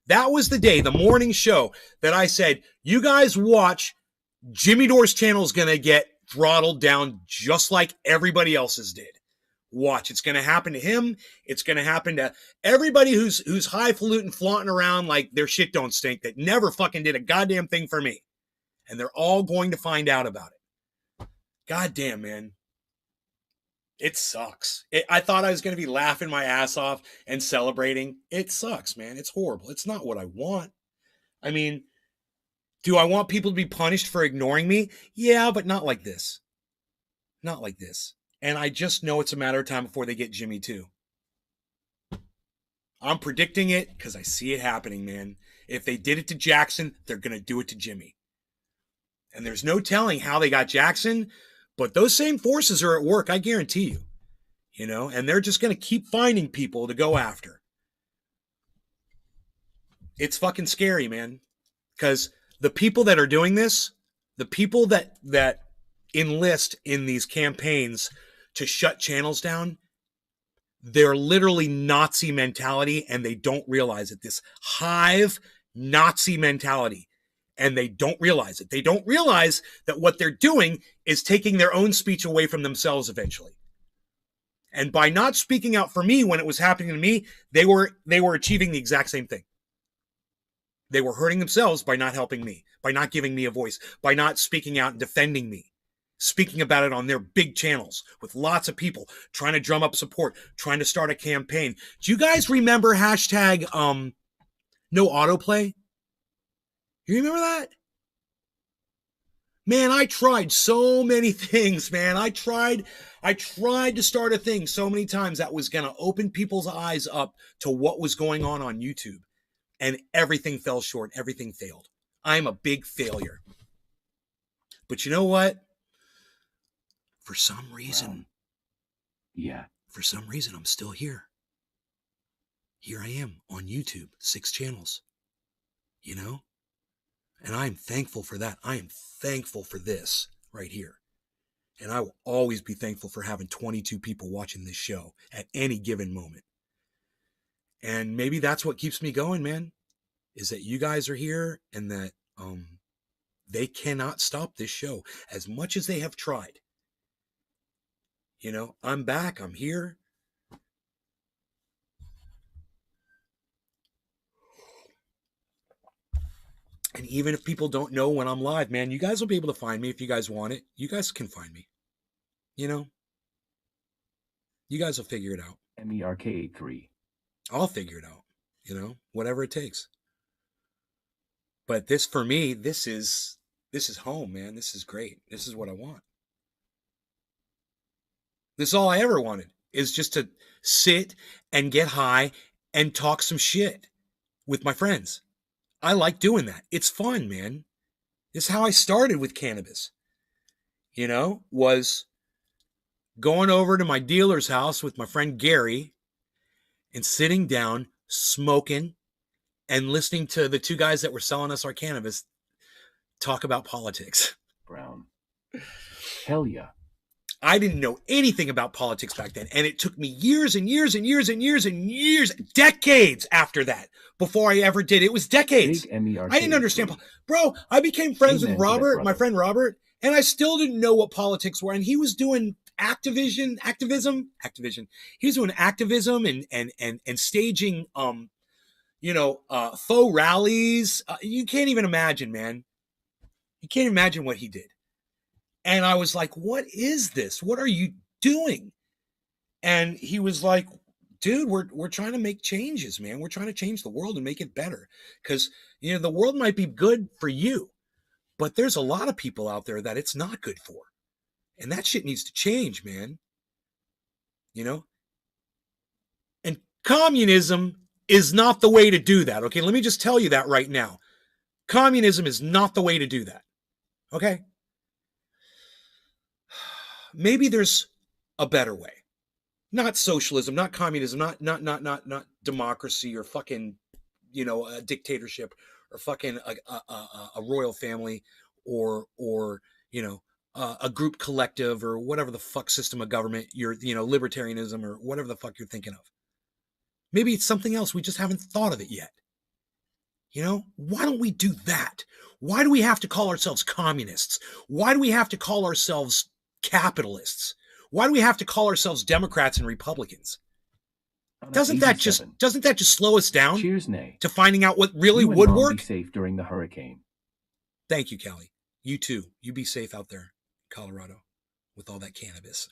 That was the day, the morning show, that I said, you guys watch, Jimmy Dore's channel is going to get throttled down just like everybody else's did. Watch. It's going to happen to him. It's going to happen to everybody who's highfalutin flaunting around like their shit don't stink, that never fucking did a goddamn thing for me. And they're all going to find out about it. Goddamn, man. It sucks. I thought I was going to be laughing my ass off and celebrating. It sucks, man. It's horrible. It's not what I want. I mean, do I want people to be punished for ignoring me? Yeah, but not like this. Not like this. And I just know it's a matter of time before they get Jimmy too. I'm predicting it because I see it happening, man. If they did it to Jackson, they're going to do it to Jimmy. And there's no telling how they got Jackson, but those same forces are at work, I guarantee you. You know, and they're just going to keep finding people to go after. It's fucking scary, man. Because the people that are doing this, the people that enlist in these campaigns to shut channels down, they're literally Nazi mentality, and they don't realize it. This hive Nazi mentality, and they don't realize it. They don't realize that what they're doing is taking their own speech away from themselves eventually. And by not speaking out for me when it was happening to me, they were achieving the exact same thing. They were hurting themselves by not helping me, by not giving me a voice, by not speaking out and defending me, speaking about it on their big channels with lots of people, trying to drum up support, trying to start a campaign. Do you guys remember hashtag no autoplay? You remember that? Man, I tried so many things, man. I tried to start a thing so many times that was going to open people's eyes up to what was going on YouTube. And everything fell short. Everything failed. I'm a big failure. But you know what? For some reason, for some reason, I'm still here. Here I am on YouTube, 6 channels, you know? And I'm thankful for that. I am thankful for this right here. And I will always be thankful for having 22 people watching this show at any given moment. And maybe that's what keeps me going, man, is that you guys are here and that they cannot stop this show as much as they have tried. You know, I'm back. I'm here. And even if people don't know when I'm live, man, you guys will be able to find me if you guys want it. You guys can find me. You know? You guys will figure it out. MERK83. I'll figure it out. You know? Whatever it takes. But this, for me, this is home, man. This is great. This is what I want. This is all I ever wanted, is just to sit and get high and talk some shit with my friends. I like doing that. It's fun, man. This is how I started with cannabis. You know, was going over to my dealer's house with my friend Gary and sitting down, smoking, and listening to the 2 guys that were selling us our cannabis talk about politics. Brown. Hell yeah. I didn't know anything about politics back then. And it took me years and years and years and years and years, decades after that, before I ever did. It was decades. I didn't understand. Bro, I became friends with Robert, my friend Robert, and I still didn't know what politics were. And he was doing activism. He was doing activism and staging, faux rallies. You can't even imagine, man. You can't imagine what he did. And I was like, what is this? What are you doing? And he was like, dude, we're trying to make changes, man. We're trying to change the world and make it better. Because, you know, the world might be good for you, but there's a lot of people out there that it's not good for. And that shit needs to change, man. You know? And communism is not the way to do that. Okay, let me just tell you that right now. Communism is not the way to do that. Okay? Maybe there's a better way. Not socialism, not communism, not democracy or fucking, a dictatorship or fucking a royal family or a group collective or whatever the fuck system of government libertarianism or whatever the fuck you're thinking of. Maybe it's something else. We just haven't thought of it yet. You know, why don't we do that? Why do we have to call ourselves communists? Why do we have to call ourselves capitalists? Why do we have to call ourselves Democrats and Republicans? Doesn't that just slow us down? Cheers, Nay. To finding out what really You and would Mom work? Be safe during the hurricane. Thank you, Callie. You too. You be safe out there, Colorado, with all that cannabis.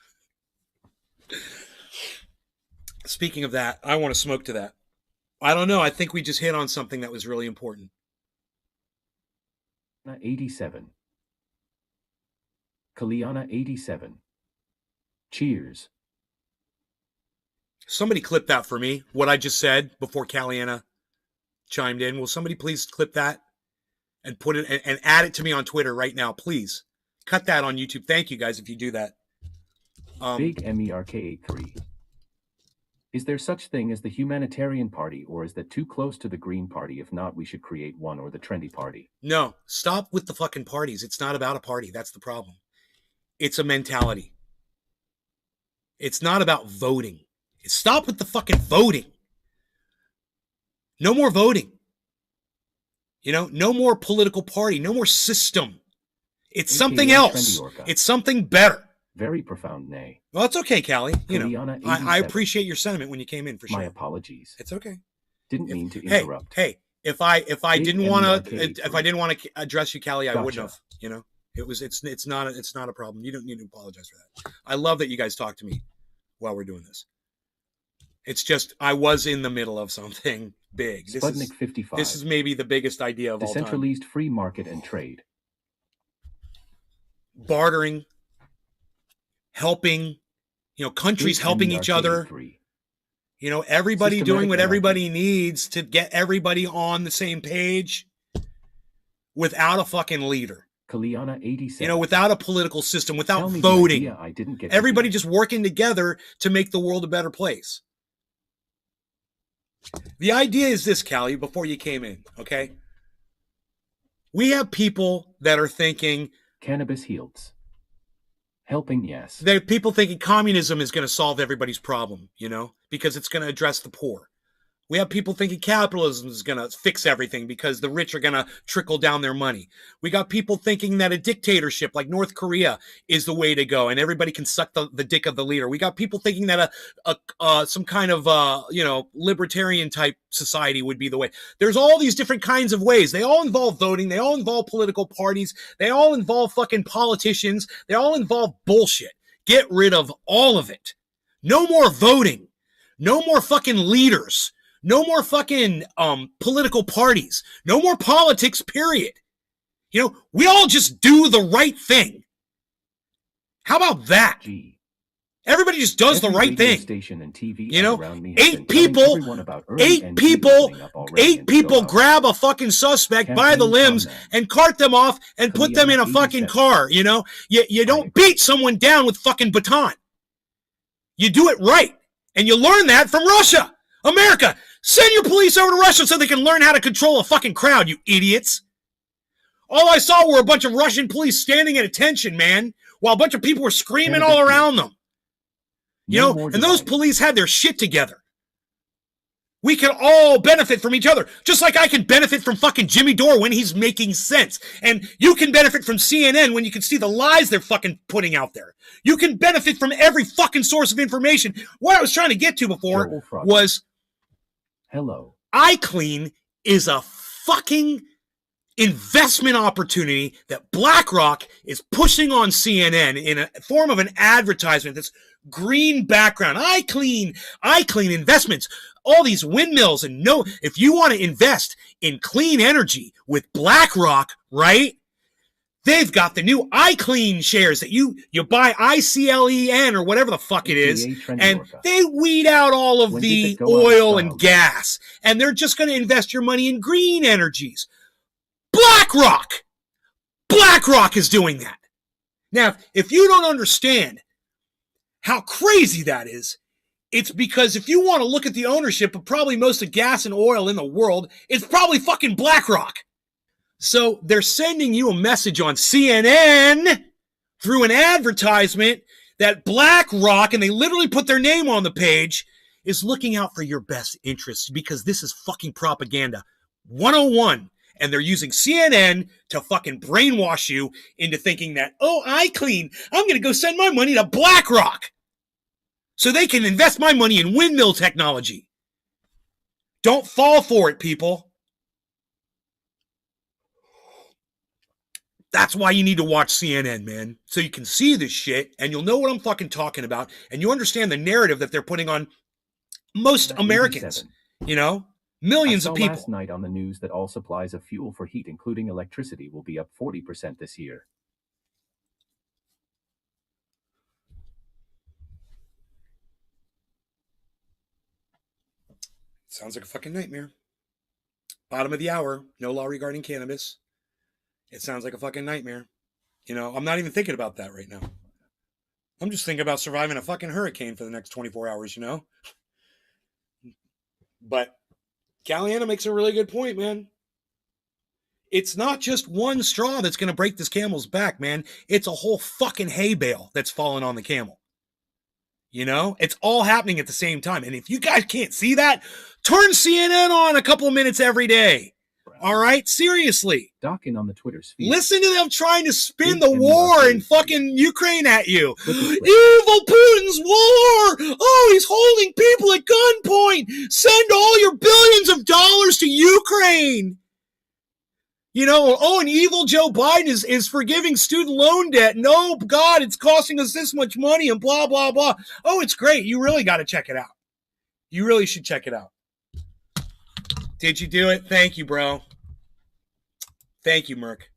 Speaking of that, I want to smoke to that. I don't know. I think we just hit on something that was really important. 87. Kaliana 87. Cheers. Somebody clip that for me, what I just said before Caliana chimed in. Will somebody please clip that and put it and add it to me on Twitter right now, please? Cut that on YouTube. Thank you, guys, if you do that. Big MERK83. Is there such thing as the Humanitarian Party, or is that too close to the Green Party? If not, we should create one, or the Trendy Party. No, stop with the fucking parties. It's not about a party. That's the problem. It's a mentality. It's not about voting. Stop with the fucking voting. No more voting. You know, no more political party. No more system. It's something else. It's something better. Very profound, Nay. Well, it's okay, Callie. You know, I 87. appreciate your sentiment when you came in, for sure. My apologies. It's okay. Didn't mean to interrupt. Hey, if I Big didn't want to MERK83. address you, Callie, I Gotcha. wouldn't have. You know, it's not a problem. You don't need to apologize for that. I love that you guys talk to me while we're doing this. It's just I was in the middle of something big. Sputnik 55. This is maybe the biggest idea of all time. Decentralized free market and trade. Bartering, helping, countries Big helping each other. MERK83. Everybody doing what Systematic everybody needs to get everybody on the same page without a fucking leader. Kaliana 87. Without a political system, without Tell me the voting. idea I didn't get to Everybody hear. just working together to make the world a better place. The idea is this, Callie, before you came in, okay? We have people that are thinking, Cannabis heals. Helping, yes. there are people thinking communism is going to solve everybody's problem, because it's going to address the poor. We have people thinking capitalism is going to fix everything because the rich are going to trickle down their money. We got people thinking that a dictatorship like North Korea is the way to go and everybody can suck the dick of the leader. We got people thinking that some kind of libertarian type society would be the way. There's all these different kinds of ways. They all involve voting. They all involve political parties. They all involve fucking politicians. They all involve bullshit. Get rid of all of it. No more voting. No more fucking leaders. No more fucking political parties. No more politics, period. We all just do the right thing. How about that? Gee. Everybody just does the Every right radio thing. Station and TV around me has been Eight telling people, everyone about early NG opening up already and eight people chill out. grab a fucking suspect by the Campaign limbs from them. and cart them off and put them in a Kaliana fucking 87. car, You don't beat someone down with fucking baton. You do it right. And you learn that from Russia. America, send your police over to Russia so they can learn how to control a fucking crowd, you idiots. All I saw were a bunch of Russian police standing at attention, man, while a bunch of people were screaming all around them. No more And those dividing. police had their shit together. We can all benefit from each other, just like I can benefit from fucking Jimmy Dore when he's making sense. And you can benefit from CNN when you can see the lies they're fucking putting out there. You can benefit from every fucking source of information. What I was trying to get to before Joel Froggy. was Hello. iClean is a fucking investment opportunity that BlackRock is pushing on CNN in a form of an advertisement that's green background. iClean investments, all these windmills. And if you want to invest in clean energy with BlackRock, right? They've got the new iClean shares that you buy ICLEN or whatever the fuck it is, AKA Trendy and Orca. they weed out all of When did the it go out of oil style? and gas, and they're just going to invest your money in green energies. BlackRock is doing that. Now, if you don't understand how crazy that is, it's because if you want to look at the ownership of probably most of gas and oil in the world, it's probably fucking BlackRock. So they're sending you a message on CNN through an advertisement that BlackRock, and they literally put their name on the page, is looking out for your best interests because this is fucking propaganda 101. And they're using CNN to fucking brainwash you into thinking that, oh, I clean. I'm going to go send my money to BlackRock so they can invest my money in windmill technology. Don't fall for it, people. That's why you need to watch CNN, man. So you can see this shit and you'll know what I'm fucking talking about. And you understand the narrative that they're putting on most Americans. You know? Millions of people. Last night on the news that all supplies of fuel for heat, including electricity, will be up 40% this year. Sounds like a fucking nightmare. Bottom of the hour, no law regarding cannabis. It sounds like a fucking nightmare. You know, I'm not even thinking about that right now. I'm just thinking about surviving a fucking hurricane for the next 24 hours, you know? But Galliana makes a really good point, man. It's not just one straw that's going to break this camel's back, man. It's a whole fucking hay bale that's fallen on the camel. You know? It's all happening at the same time. And if you guys can't see that, turn CNN on a couple of minutes every day. All right? Seriously. Docking on the Twitter sphere. Listen to them trying to spin the war in fucking Ukraine at you. Evil Putin's war. Oh, he's holding people at gunpoint. Send all your billions of dollars to Ukraine. You know, oh, and evil Joe Biden is forgiving student loan debt. No, God, it's costing us this much money and blah, blah, blah. Oh, it's great. You really got to check it out. You really should check it out. Did you do it? Thank you, bro. Thank you, Merc.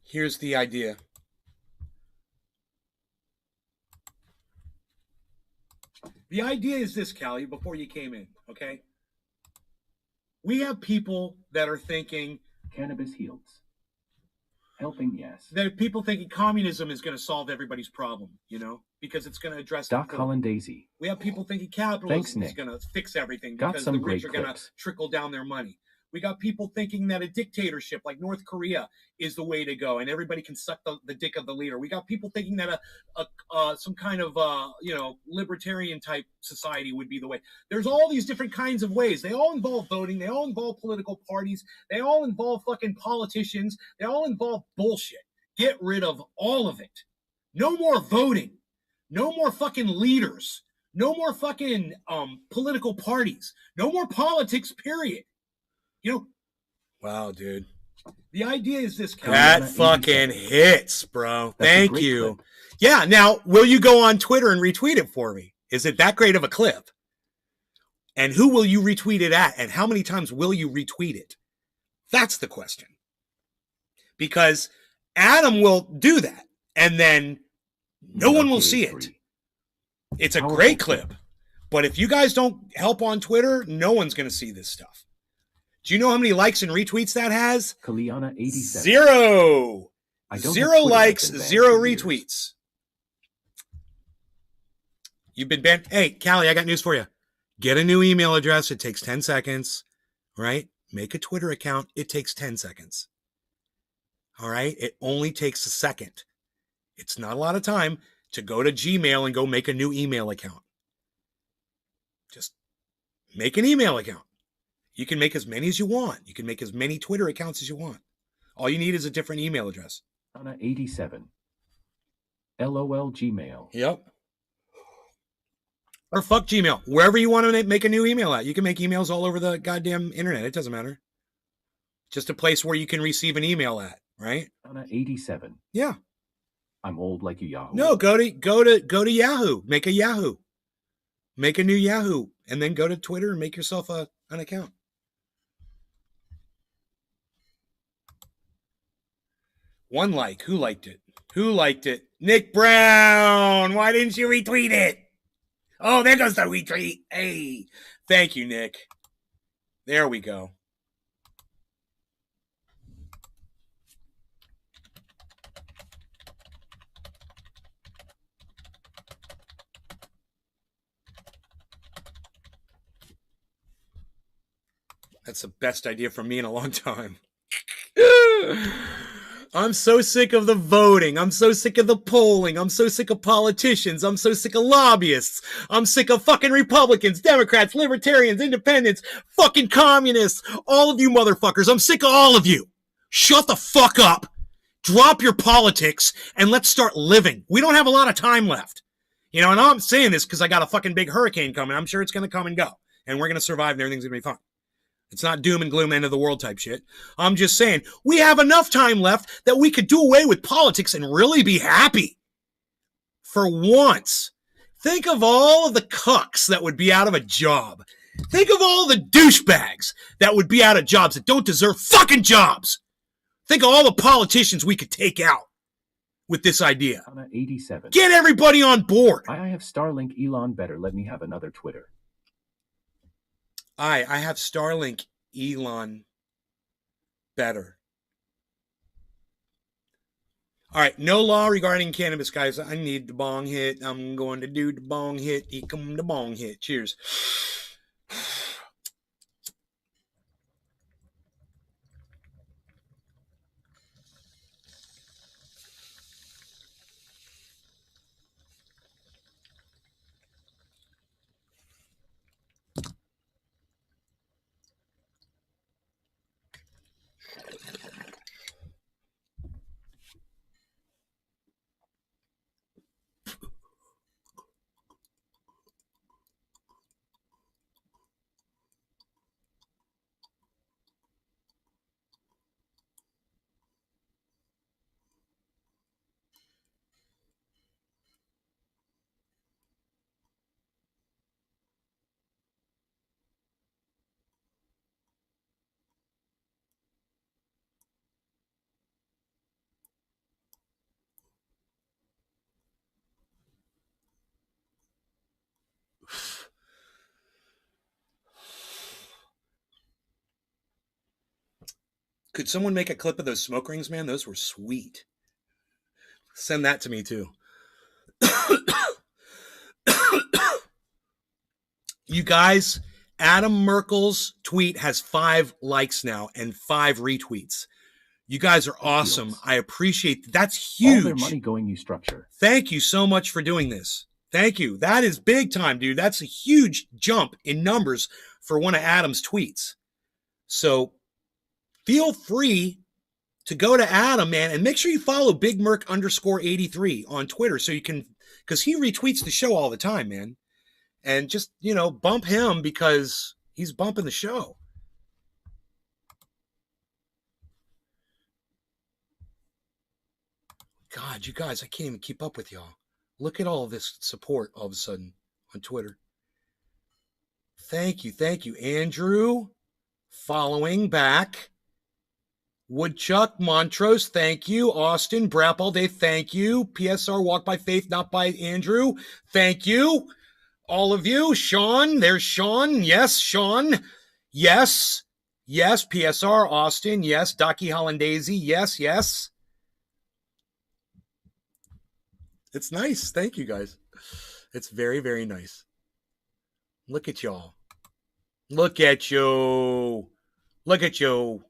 Here's the idea. The idea is this, Callie, before you came in, okay? We have people that are thinking... Cannabis heals. Helping, yes. There are people thinking communism is going to solve everybody's problem, you know? Because it's going to address... Doc Hollandaisy. We have people thinking capitalism is going to fix everything because the rich are going to trickle down their money. We got people thinking that a dictatorship like North Korea is the way to go and everybody can suck the dick of the leader. We got people thinking that some kind of libertarian type society would be the way. There's all these different kinds of ways. They all involve voting. They all involve political parties. They all involve fucking politicians. They all involve bullshit. Get rid of all of it. No more voting. No more fucking leaders. No more fucking political parties. No more politics, period. You know, wow, dude. The idea is this. That fucking hits, bro. Thank you. Yeah, now, will you go on Twitter and retweet it for me? Is it that great of a clip? And who will you retweet it at? And how many times will you retweet it? That's the question. Because Adam will do that, and then no one will see it. It's a great clip. But if you guys don't help on Twitter, no one's going to see this stuff. Do you know how many likes and retweets that has? Kaliana 87. Zero. 0 likes, 0 retweets. You've been banned. Hey, Callie, I got news for you. Get a new email address. It takes 10 seconds, right? Make a Twitter account. It takes 10 seconds. All right? It only takes a second. It's not a lot of time to go to Gmail and go make a new email account. Just make an email account. You can make as many as you want. You can make as many Twitter accounts as you want. All you need is a different email address. Anna 87. LOL Gmail. Yep. Or fuck Gmail. Wherever you want to make a new email at. You can make emails all over the goddamn internet. It doesn't matter. Just a place where you can receive an email at, right? Anna 87. Yeah. I'm old like you, Yahoo. No, go to Yahoo. Make a Yahoo. Make a new Yahoo. And then go to Twitter and make yourself an account. One like. Who liked it? Who liked it? Nick Brown. Why didn't you retweet it? Oh, there goes the retweet. Hey. Thank you, Nick. There we go. That's the best idea from me in a long time. I'm so sick of the voting. I'm so sick of the polling. I'm so sick of politicians. I'm so sick of lobbyists. I'm sick of fucking Republicans, Democrats, Libertarians, Independents, fucking communists. All of you motherfuckers. I'm sick of all of you. Shut the fuck up. Drop your politics and let's start living. We don't have a lot of time left. You know, and I'm saying this because I got a fucking big hurricane coming. I'm sure it's going to come and go. And we're going to survive and everything's going to be fine. It's not doom and gloom, end of the world type shit. I'm just saying, we have enough time left that we could do away with politics and really be happy. For once. Think of all of the cucks that would be out of a job. Think of all the douchebags that would be out of jobs that don't deserve fucking jobs. Think of all the politicians we could take out with this idea. 87. Get everybody on board. I have Starlink. Elon better let me have another Twitter. I have Starlink. Elon better. All right, no law regarding cannabis, guys. I need the bong hit. I'm going to do the bong hit. Here come the bong hit. Cheers. Could someone make a clip of those smoke rings, man? Those were sweet. Send that to me, too. You guys, Adam Merkel's tweet has 5 likes now and 5 retweets. You guys are awesome. I appreciate that. That's huge. All their money going you structure. Thank you so much for doing this. Thank you. That is big time, dude. That's a huge jump in numbers for one of Adam's tweets. So feel free to go to Adam, man, and make sure you follow BigMerc_83 on Twitter so you can, because he retweets the show all the time, man. And just, you know, bump him because he's bumping the show. God, you guys, I can't even keep up with y'all. Look at all this support all of a sudden on Twitter. Thank you, Andrew. Following back. Woodchuck, Montrose, thank you. Austin, Brap all day, thank you. PSR, Walk by Faith, not by Andrew, thank you. All of you. Sean, there's Sean. Yes, Sean. Yes. Yes, PSR, Austin. Yes, Docky Hollandaise. Yes, yes. It's nice. Thank you, guys. It's very, very nice. Look at y'all. Look at you. Look at you.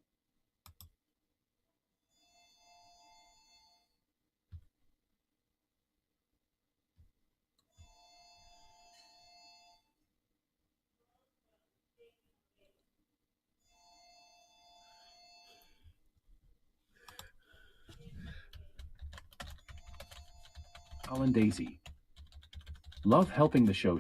Colin Daisy. Love helping the show.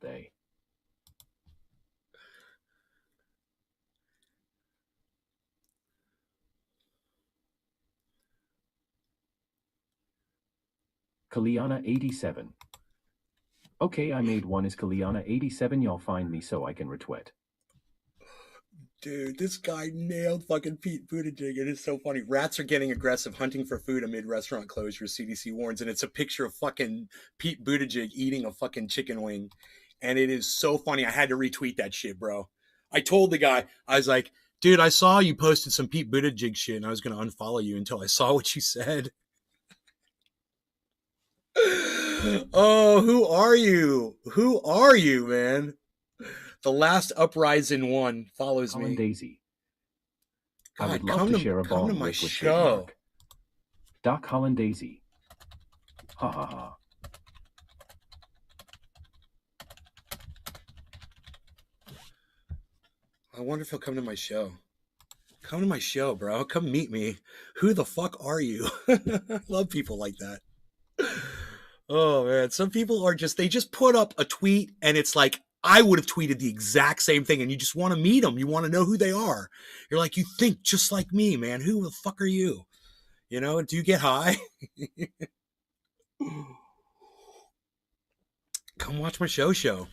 They. Kaliana 87. Okay, I made one as Kaliana 87. Y'all find me so I can retweet. Dude, this guy nailed fucking Pete Buttigieg. It is so funny. Rats are getting aggressive, hunting for food amid restaurant closures, CDC warns. And it's a picture of fucking Pete Buttigieg eating a fucking chicken wing. And it is so funny. I had to retweet that shit, bro. I told the guy, I was like, Dude, I saw you posted some Pete Buttigieg shit, and I was going to unfollow you until I saw what you said. Oh, who are you? Who are you, man? The last uprising one follows Colin me. Daisy. I God, would love to share a ball come to and my rip with show. Trademark. Doc Colin Daisy. Ha ha ha. I wonder if he'll come to my show. Come to my show, bro. Come meet me. Who the fuck are you? I love people like that. Oh, man. Some people are they just put up a tweet and it's like, I would have tweeted the exact same thing, and you just want to meet them. You want to know who they are. You're like, you think just like me, man. Who the fuck are you? You know, do you get high? Come watch my show.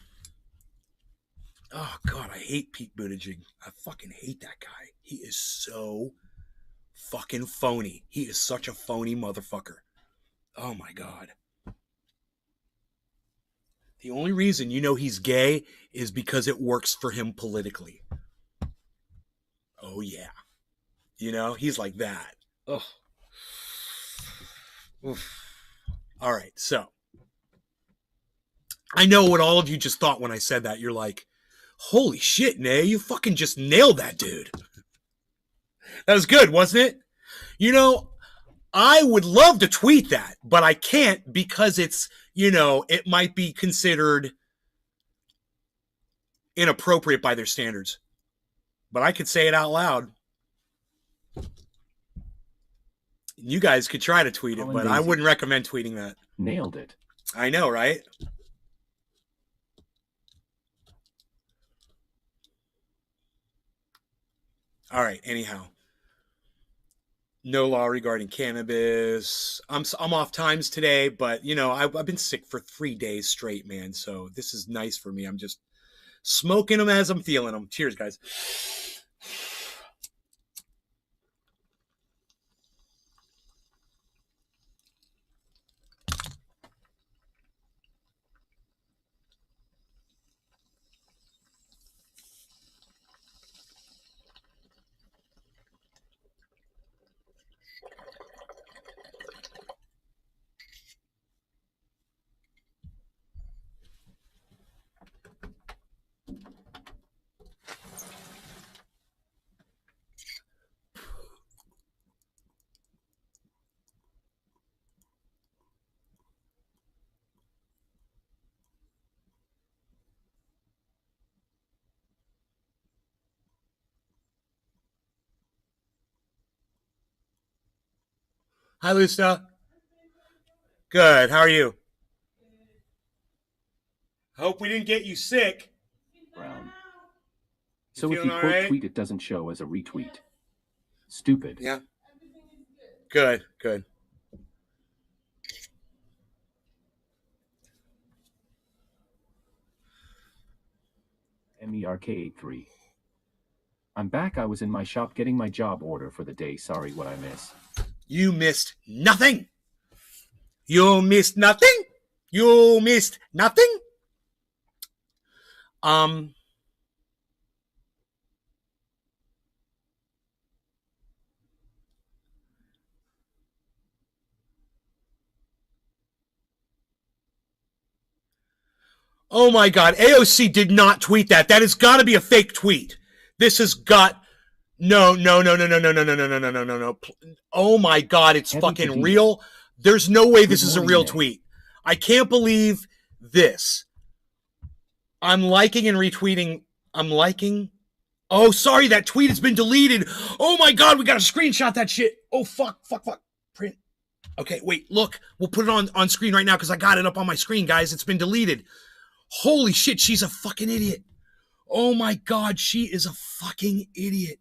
Oh, God, I hate Pete Buttigieg. I fucking hate that guy. He is so fucking phony. He is such a phony motherfucker. Oh, my God. The only reason you know he's gay is because it works for him politically. Oh, yeah. You know, he's like that. Ugh. Oof. All right, so I know what all of you just thought when I said that. You're like, holy shit, Nay, you fucking just nailed that dude. That was good, wasn't it? You know, I would love to tweet that, but I can't because it's, you know, it might be considered inappropriate by their standards. But I could say it out loud. You guys could try to tweet it, but I wouldn't recommend tweeting that. Nailed it. I know, right? All right, anyhow. No law regarding cannabis. I'm off times today, but, you know, I've been sick for 3 days straight, man. So this is nice for me. I'm just smoking them as I'm feeling them. Cheers, guys. Hi, Lusta. Good. How are you? Hope we didn't get you sick. Brown. So if feeling you all quote right? tweet, it doesn't show as a retweet. Stupid. Yeah. Good, good. MERK83. I'm back. I was in my shop getting my job order for the day. Sorry what I miss. You missed nothing. You missed nothing. You missed nothing. Oh my God. AOC did not tweet that. That has got to be a fake tweet. This has got no. Oh my God, it's fucking real. There's no way this is a real tweet. I can't believe this. I'm liking and retweeting. I'm liking. Oh, sorry, that tweet has been deleted. Oh my God, we got to screenshot that shit. Oh, fuck. Print. Okay, wait, look. We'll put it on screen right now because I got it up on my screen, guys. It's been deleted. Holy shit, she's a fucking idiot. Oh my God, she is a fucking idiot.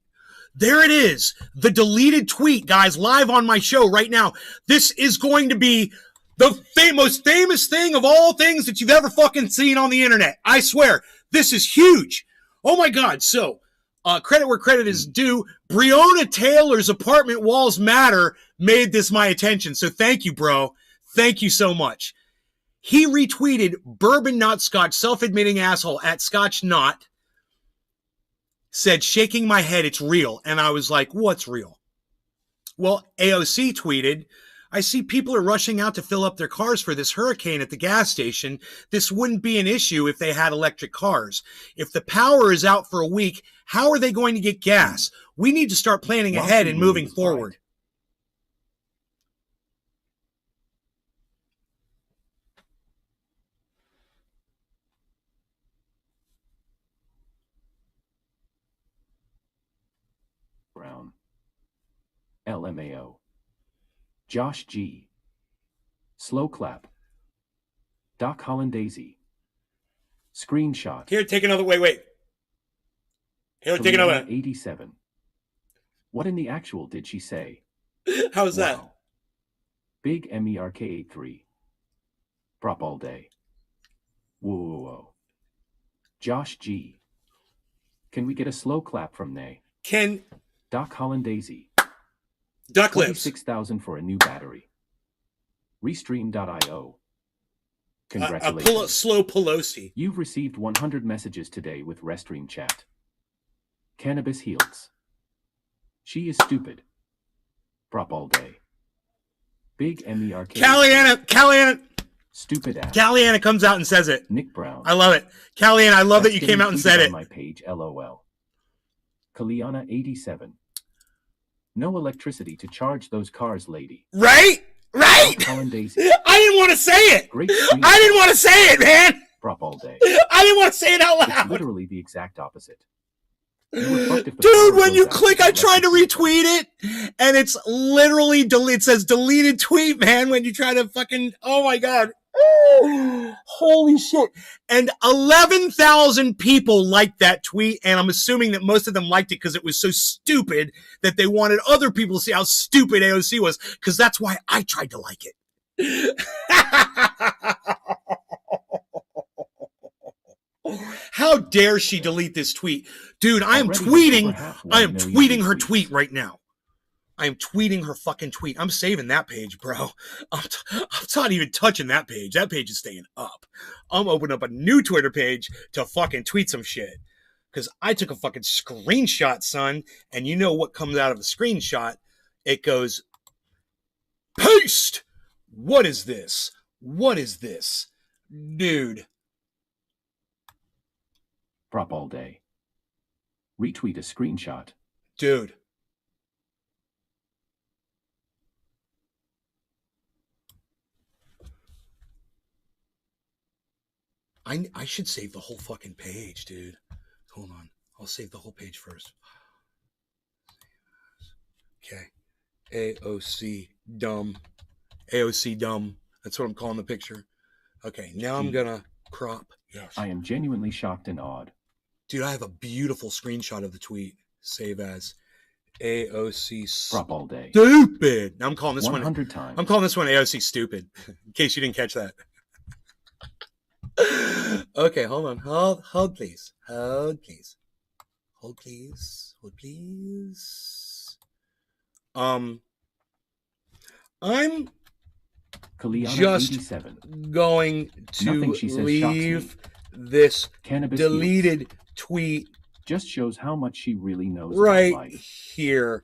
There it is. The deleted tweet, guys, live on my show right now. This is going to be the most famous thing of all things that you've ever fucking seen on the internet. I swear. This is huge. Oh my God. So, credit where credit is due. Breonna Taylor's apartment walls matter made this my attention. So thank you, bro. Thank you so much. He retweeted Bourbon Not Scotch, self-admitting asshole at Scotch Not. said, shaking my head, it's real. And I was like, what's real? Well, AOC tweeted, I see people are rushing out to fill up their cars for this hurricane at the gas station. This wouldn't be an issue if they had electric cars. If the power is out for a week, how are they going to get gas? We need to start planning ahead and moving forward. Brown. LMAO. Josh G. Slow clap. Doc Hollandaise. Screenshot. Here, take another. Wait. Here, take another. 87. What in the actual did she say? How's that? Big MERK83. Prop all day. Whoa. Josh G. Can we get a slow clap from Nay? Can Doc Hollandaise. Duck lips. 26,000 for a new battery. Restream.io. Congratulations. Slow Pelosi. You've received 100 messages today with Restream chat. Cannabis heals. She is stupid. Prop all day. Big MERK. Caliana. Stupid ass. Caliana comes out and says it. Nick Brown. I love it. Caliana, I love that you That's came out and said on it. my page, LOL. Kaliana 87. No electricity to charge those cars, lady. Right? Hollandaise. I didn't want to say it. Great I didn't want to say it, man. Prop all day. I didn't want to say it out It's loud. literally the exact opposite. You were fucked if the Dude, power when goes you out click, with I tried to electricity. retweet it, and it's literally, it says deleted tweet, man, when you try to fucking, oh my God. Oh, holy shit. And 11,000 people liked that tweet, and I'm assuming that most of them liked it because it was so stupid that they wanted other people to see how stupid AOC was, because that's why I tried to like it. How dare she delete this tweet? Dude, I am tweeting her tweet right now. I am tweeting her fucking tweet. I'm saving that page, bro. I'm not even touching that page. That page is staying up. I'm opening up a new Twitter page to fucking tweet some shit. Because I took a fucking screenshot, son. And you know what comes out of a screenshot? It goes, paste! What is this? What is this? Dude. Prop all day. Retweet a screenshot. Dude. I should save the whole fucking page, dude. Hold on. I'll save the whole page first. Okay. AOC dumb. AOC dumb. That's what I'm calling the picture. Okay, now I'm gonna crop. Yes. I am genuinely shocked and awed. Dude, I have a beautiful screenshot of the tweet. Save as AOC Prop all day. stupid. Now I'm calling this 100 one. times. I'm calling this one AOC stupid. In case you didn't catch that. Okay, hold on. Hold please. Hold please. Hold please. Hold please. I'm Kaliana just 87. going to Nothing she says leave shocks this Cannabis deleted heals. tweet Just shows how much she really knows right about life. here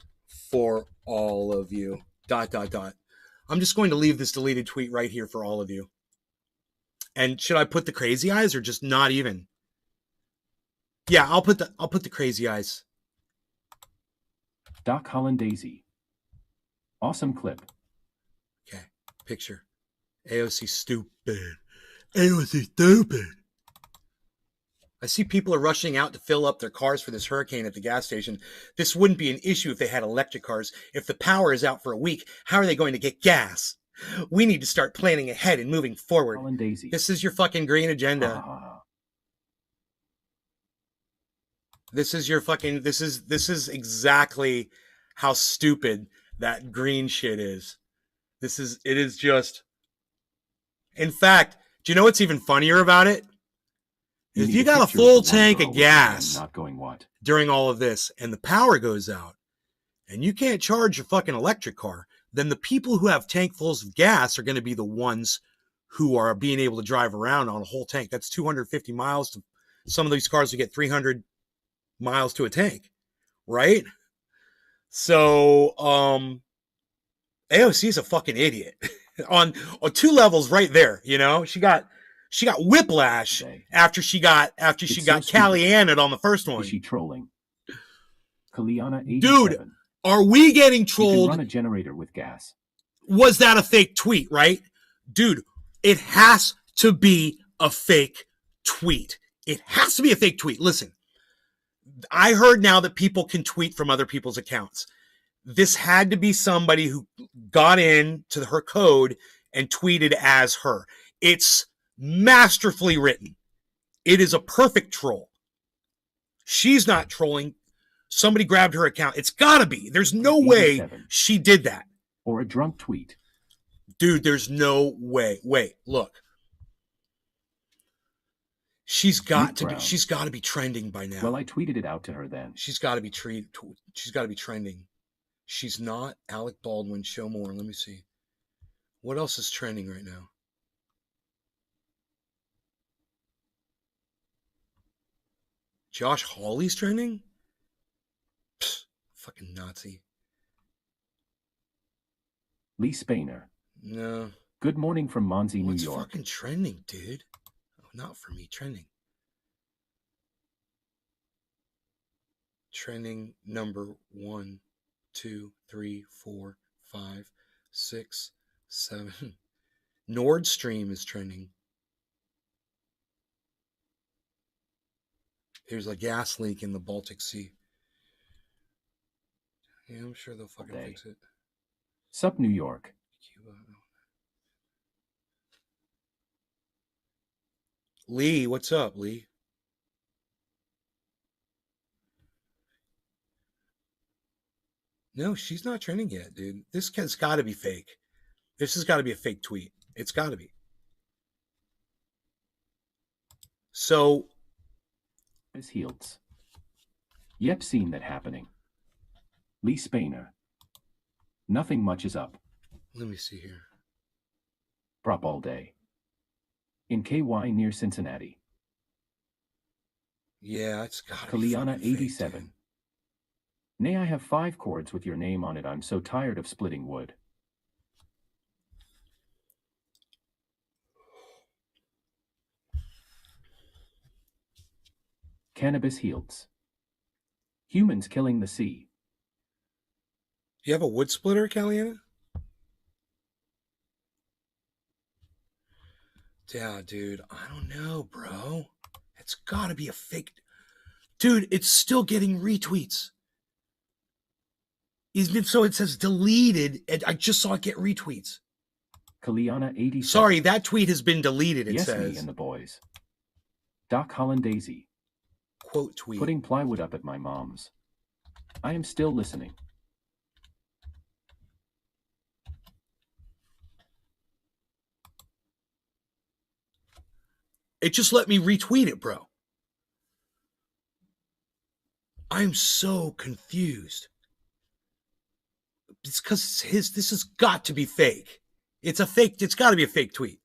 for all of you. ... I'm just going to leave this deleted tweet right here for all of you. And should I put the crazy eyes or just not even? Yeah, I'll put the crazy eyes. Doc Hollandaise. Awesome clip. Okay, picture. AOC stupid. AOC stupid. I see people are rushing out to fill up their cars for this hurricane at the gas station. This wouldn't be an issue if they had electric cars. If the power is out for a week, how are they going to get gas? We need to start planning ahead and moving forward. Hollandaise. This is your fucking green agenda. This is your fucking, this is exactly how stupid that green shit is. It is just, in fact, do you know what's even funnier about it? If you got a full tank of gas not going what? during all of this and the power goes out and you can't charge your fucking electric car, then the people who have tankfuls of gas are going to be the ones who are being able to drive around on a whole tank. That's 250 miles. Some of these cars will get 300 miles to a tank, right? So AOC is a fucking idiot on two levels right there. You know, she got whiplash after she got Calianted on the first one. Is she trolling? Kaliana 87. Dude, are we getting trolled? You can run a generator with gas. Was that a fake tweet, right? Dude, it has to be a fake tweet. It has to be a fake tweet. Listen, I heard now that people can tweet from other people's accounts. This had to be somebody who got in to her code and tweeted as her. It's masterfully written. It is a perfect troll. She's not trolling. Somebody grabbed her account. It's got to be. There's no way she did that. Or a drunk tweet. Dude, there's no way. Wait, look. She's got to be trending by now. Well, I tweeted it out to her then. She's got to be trending. She's not. Alec Baldwin, show more. Let me see. What else is trending right now? Josh Hawley's trending? Pfft, fucking Nazi. Lee Spainer. No. Good morning from Monzy, New What's York. Fucking trending, dude? Oh, not for me. Trending. Trending number 1, 2, 3, 4, 5, 6, 7. Nord Stream is trending. There's a gas leak in the Baltic Sea. Yeah, I'm sure they'll fucking fix it. Sup, New York. Cuba. Lee, what's up, Lee? No, she's not trending yet, dude. This has got to be fake. This has got to be a fake tweet. It's got to be. So. Miss Healds. Yep, seen that happening. Lee Spainer. Nothing much is up. Let me see here. Prop all day. In KY near Cincinnati. Yeah, it's got to be Kaliana 87. Fake, Nay, I have 5 cords with your name on it. I'm so tired of splitting wood. Cannabis Healds. Humans killing the sea. Do you have a wood splitter, Caliana? Yeah, dude. I don't know, bro. It's got to be a fake. Dude, it's still getting retweets. So it says deleted. I just saw it get retweets. Kaliana 87. Sorry, that tweet has been deleted, it yes, says. Me and the boys. Doc Hollandaisy. Quote tweet. Putting plywood up at my mom's. I am still listening. It just let me retweet it, bro. I'm so confused. It's because this has got to be fake. It's got to be a fake tweet.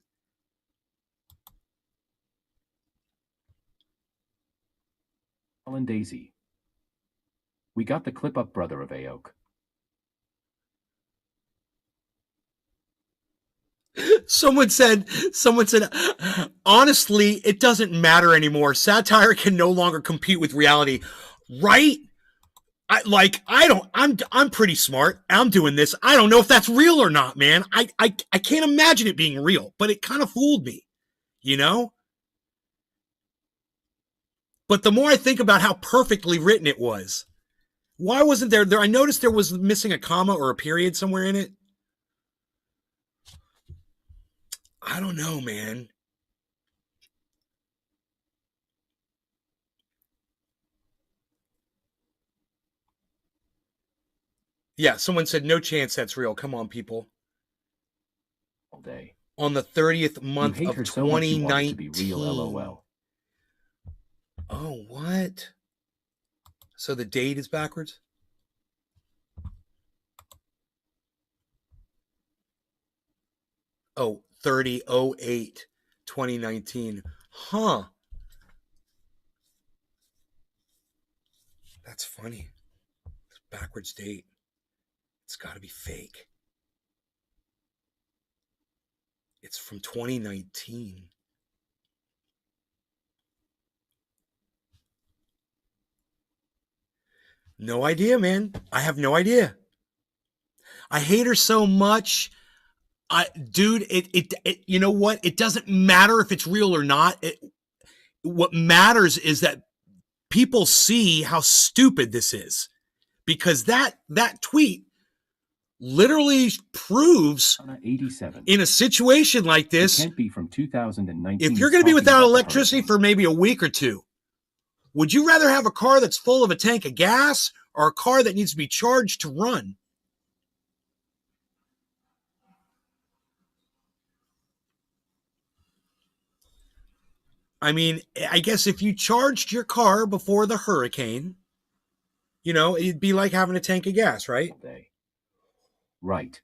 Alan Daisy. We got the clip up, brother of Aoke. Someone said, honestly, it doesn't matter anymore. Satire can no longer compete with reality. Right? I'm pretty smart. I'm doing this. I don't know if that's real or not, man. I can't imagine it being real, but it kind of fooled me, you know? But the more I think about how perfectly written it was, why wasn't there, I noticed there was missing a comma or a period somewhere in it. I don't know, man. Yeah, someone said, no chance that's real. Come on, people. All day. On the 30th month of 2019. To be real, LOL. Oh, what? So the date is backwards? Oh, 30/08/2019. Huh. That's funny. It's backwards date. It's got to be fake. It's from 2019. No idea, man. I have no idea. I hate her so much. Dude, it you know what? It doesn't matter if it's real or not. What matters is that people see how stupid this is, because that tweet literally proves 87. in a situation like It this, can't be from 2019. if you're going to be talking without about the electricity hurricane. for maybe a week or two, would you rather have a car that's full of a tank of gas or a car that needs to be charged to run? I mean, I guess if you charged your car before the hurricane, you know, it'd be like having a tank of gas, right? Right.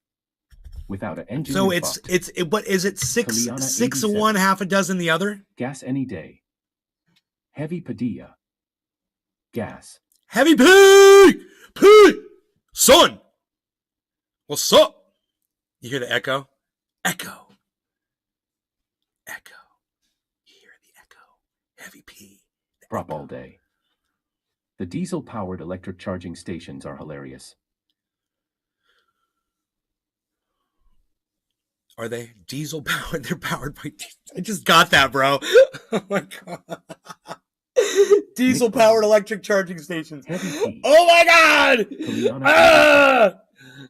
Without an engine. So what is it? Six of one, half a dozen the other? Gas any day. Heavy Padilla. Gas. Heavy P! Son! What's up? You hear the echo? Echo. You hear the echo. Heavy P. Prop all day. The diesel-powered electric charging stations are hilarious. Are they diesel powered? They're powered by diesel. I just got that, bro. Oh my god. Diesel powered electric charging stations. Oh my god!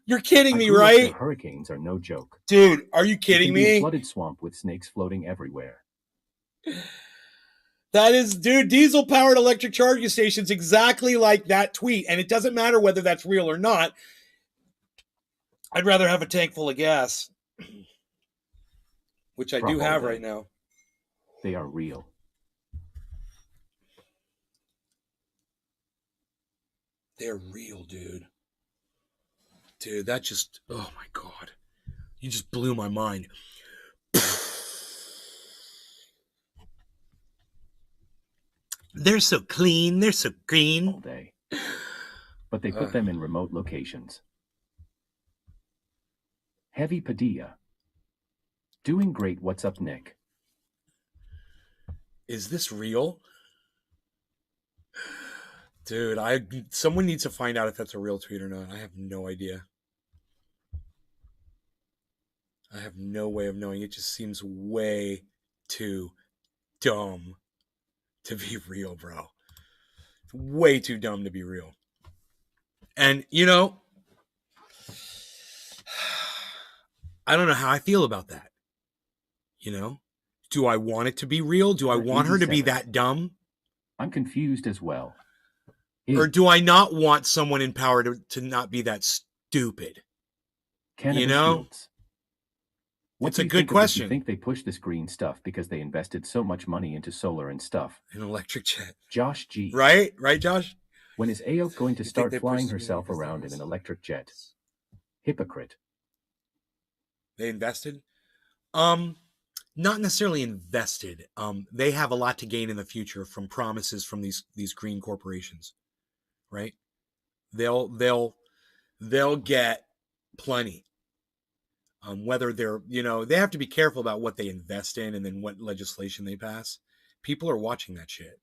You're kidding me, right? Hurricanes are no joke. Dude, are you kidding me? A flooded swamp with snakes floating everywhere. That is, dude, diesel powered electric charging stations exactly like that tweet. And it doesn't matter whether that's real or not. I'd rather have a tank full of gas, which I do have right now. They are real. They're real, dude. Dude, that just, oh my god. You just blew my mind. They're so clean. They're so green. All day. But they put them in remote locations. Heavy Padilla. Doing great. What's up, Nick? Is this real? Dude, someone needs to find out if that's a real tweet or not. I have no idea. I have no way of knowing. It just seems way too dumb to be real, bro. It's way too dumb to be real. And, you know, I don't know how I feel about that. You know? Do I want it to be real? Do I want her to be that dumb? I'm confused as well. Or do I not want someone in power to not be that stupid? Cannabis you know? Fields. It's a good question. I think they push this green stuff because they invested so much money into solar and stuff. An electric jet. Josh G. Right, Josh? When is Ayo going to start flying herself around in an electric jet? Hypocrite. They invested? Not necessarily invested. They have a lot to gain in the future from promises from these green corporations. Right? They'll get plenty. Whether they're, you know, they have to be careful about what they invest in and then what legislation they pass. People are watching that shit.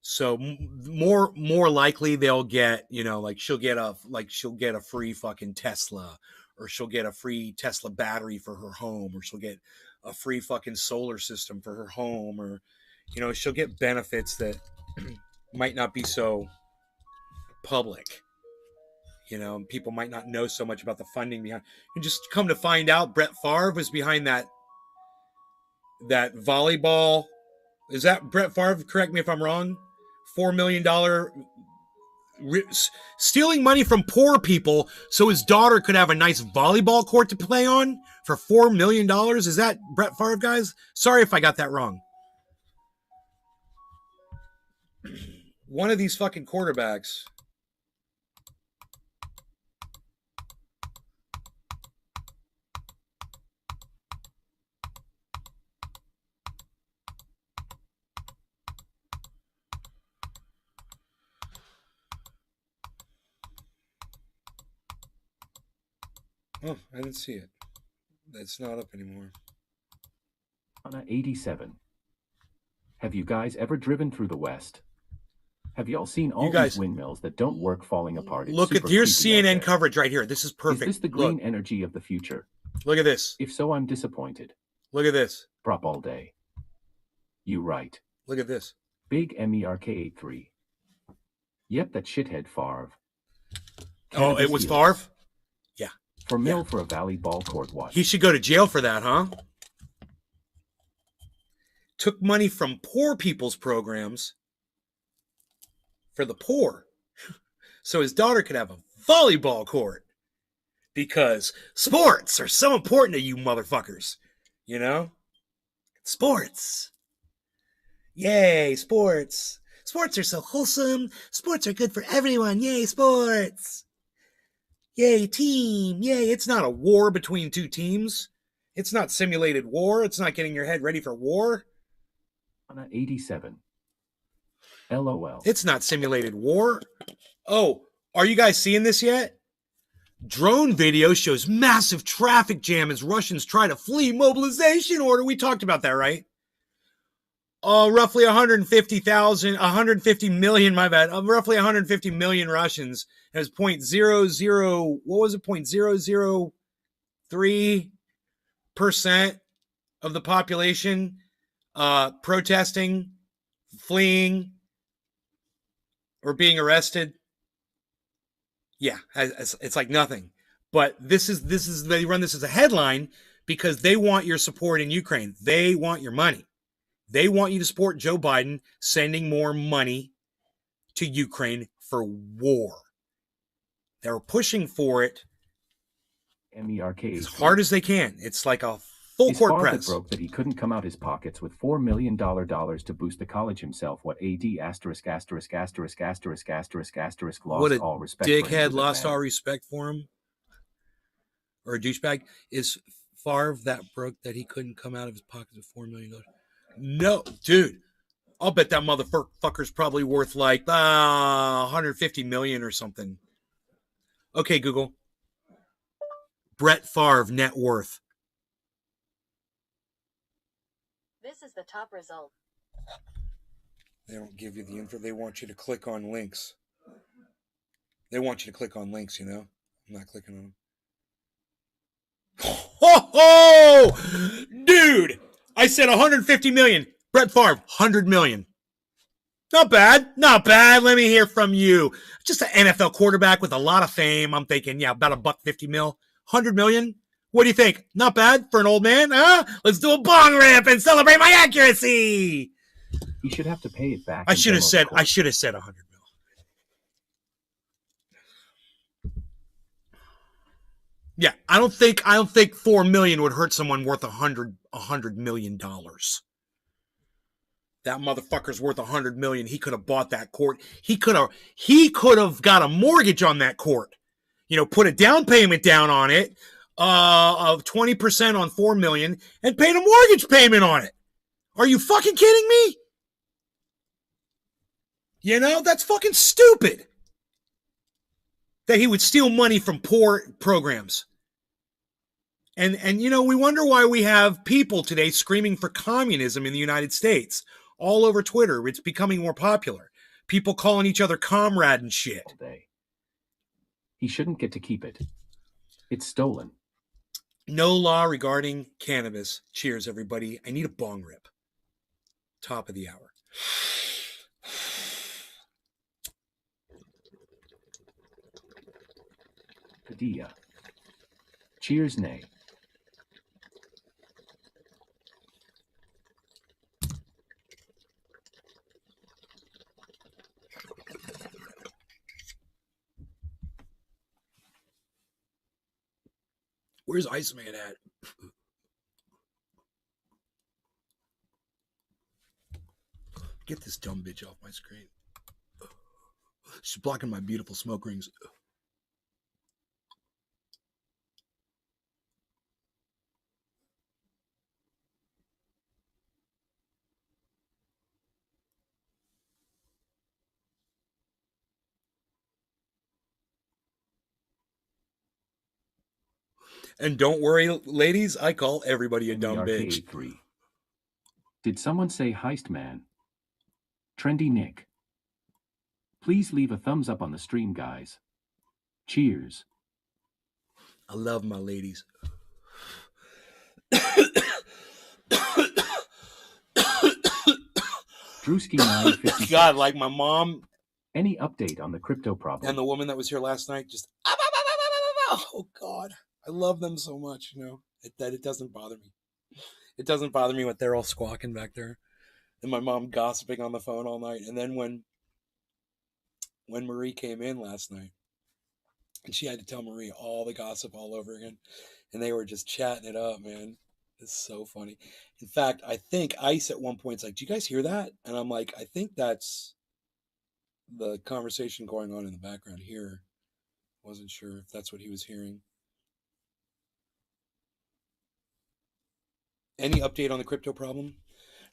So more likely they'll get, you know, like she'll get a free fucking Tesla, or she'll get a free Tesla battery for her home, or she'll get a free fucking solar system for her home, or, you know, she'll get benefits that might not be so public. You know, people might not know so much about the funding behind. And just come to find out, Brett Favre was behind that volleyball. Is that Brett Favre? Correct me if I'm wrong. $4 million stealing money from poor people so his daughter could have a nice volleyball court to play on for $4 million. Is that Brett Favre, guys? Sorry if I got that wrong. One of these fucking quarterbacks. Oh, I didn't see it. It's not up anymore. Anna 87. Have you guys ever driven through the West? Have y'all seen all these windmills that don't work falling apart? Look at here's CNN coverage right here. This is perfect. Is this the green energy of the future? Look at this. If so, I'm disappointed. Look at this. Prop all day. You right. Look at this. Big MERK83. Yep, that shithead Favre. Oh, it was Favre? Yeah. For Mill for a Valley ball court watch. He should go to jail for that, huh? Took money from poor people's programs for the poor so his daughter could have a volleyball court because sports are so important to you motherfuckers, you know? Sports. Yay, sports. Sports are so wholesome. Sports are good for everyone. Yay, sports. Yay, team. Yay, it's not a war between two teams. It's not simulated war. It's not getting your head ready for war. 87. LOL. It's not simulated war. Oh, are you guys seeing this yet? Drone video shows massive traffic jam as Russians try to flee mobilization order. We talked about that, right? Roughly 150 million, my bad. Roughly 150 million Russians has 0.00, what was it? 0.003% of the population protesting, fleeing, or being arrested. Yeah, it's like nothing. But this is they run this as a headline because they want your support in Ukraine. They want your money. They want you to support Joe Biden sending more money to Ukraine for war. They're pushing for it as hard as they can. It's like a full court press. Broke that he couldn't come out his pockets with $4 million to boost the college himself. What AD asterisk asterisk asterisk asterisk asterisk asterisk lost all respect. Dickhead lost all respect for him, or a douchebag. Is Favre that broke that he couldn't come out of his pockets with $4 million? No, dude. I'll bet that motherfucker's probably worth like 150 million or something. Okay, Google. Brett Favre net worth. This is the top result. They don't give you the info. They want you to click on links. They want you to click on links, you know? I'm not clicking on them. Oh, dude! I said 150 million. Brett Favre, 100 million. Not bad. Not bad. Let me hear from you. Just an NFL quarterback with a lot of fame. I'm thinking, yeah, about $150 million. 100 million? What do you think? Not bad for an old man, huh? Let's do a bong rip and celebrate my accuracy. He should have to pay it back. I should have said 100 million. Yeah, I don't think 4 million would hurt someone worth $100 million. That motherfucker's worth 100 million. He could have bought that court. He could have got a mortgage on that court. You know, put a down payment down on it of 20% on 4 million and paid a mortgage payment on it. Are you fucking kidding me? You know, that's fucking stupid. That he would steal money from poor programs. And you know, we wonder why we have people today screaming for communism in the United States. All over Twitter, it's becoming more popular. People calling each other comrade and shit. He shouldn't get to keep it. It's stolen. No law regarding cannabis. Cheers, everybody. I need a bong rip. Top of the hour. Padilla. Cheers, nay. Where's Iceman at? Get this dumb bitch off my screen. She's blocking my beautiful smoke rings. And don't worry, ladies, I call everybody a dumb bitch. MERKA3. Did someone say heist man? Trendy Nick. Please leave a thumbs up on the stream, guys. Cheers. I love my ladies. Drewski 956. God, like my mom. Any update on the crypto problem? And the woman that was here last night just, oh God, I love them so much, you know, that it doesn't bother me. It doesn't bother me when they're all squawking back there. And my mom gossiping on the phone all night. And then when Marie came in last night, and she had to tell Marie all the gossip all over again, and they were just chatting it up, man. It's so funny. In fact, I think Ice at one point's like, "Do you guys hear that?" And I'm like, "I think that's the conversation going on in the background here." Wasn't sure if that's what he was hearing. Any update on the crypto problem?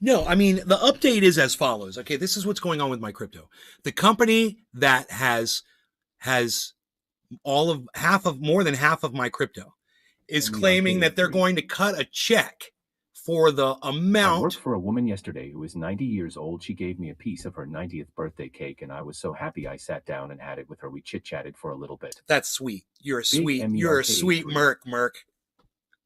No, I mean, the update is as follows. Okay, this is what's going on with my crypto. The company that has more than half of my crypto is claiming that they're going to cut a check for the amount. I worked for a woman yesterday who is 90 years old. She gave me a piece of her 90th birthday cake, and I was so happy I sat down and had it with her. We chit-chatted for a little bit. That's sweet. You're a sweet Merc.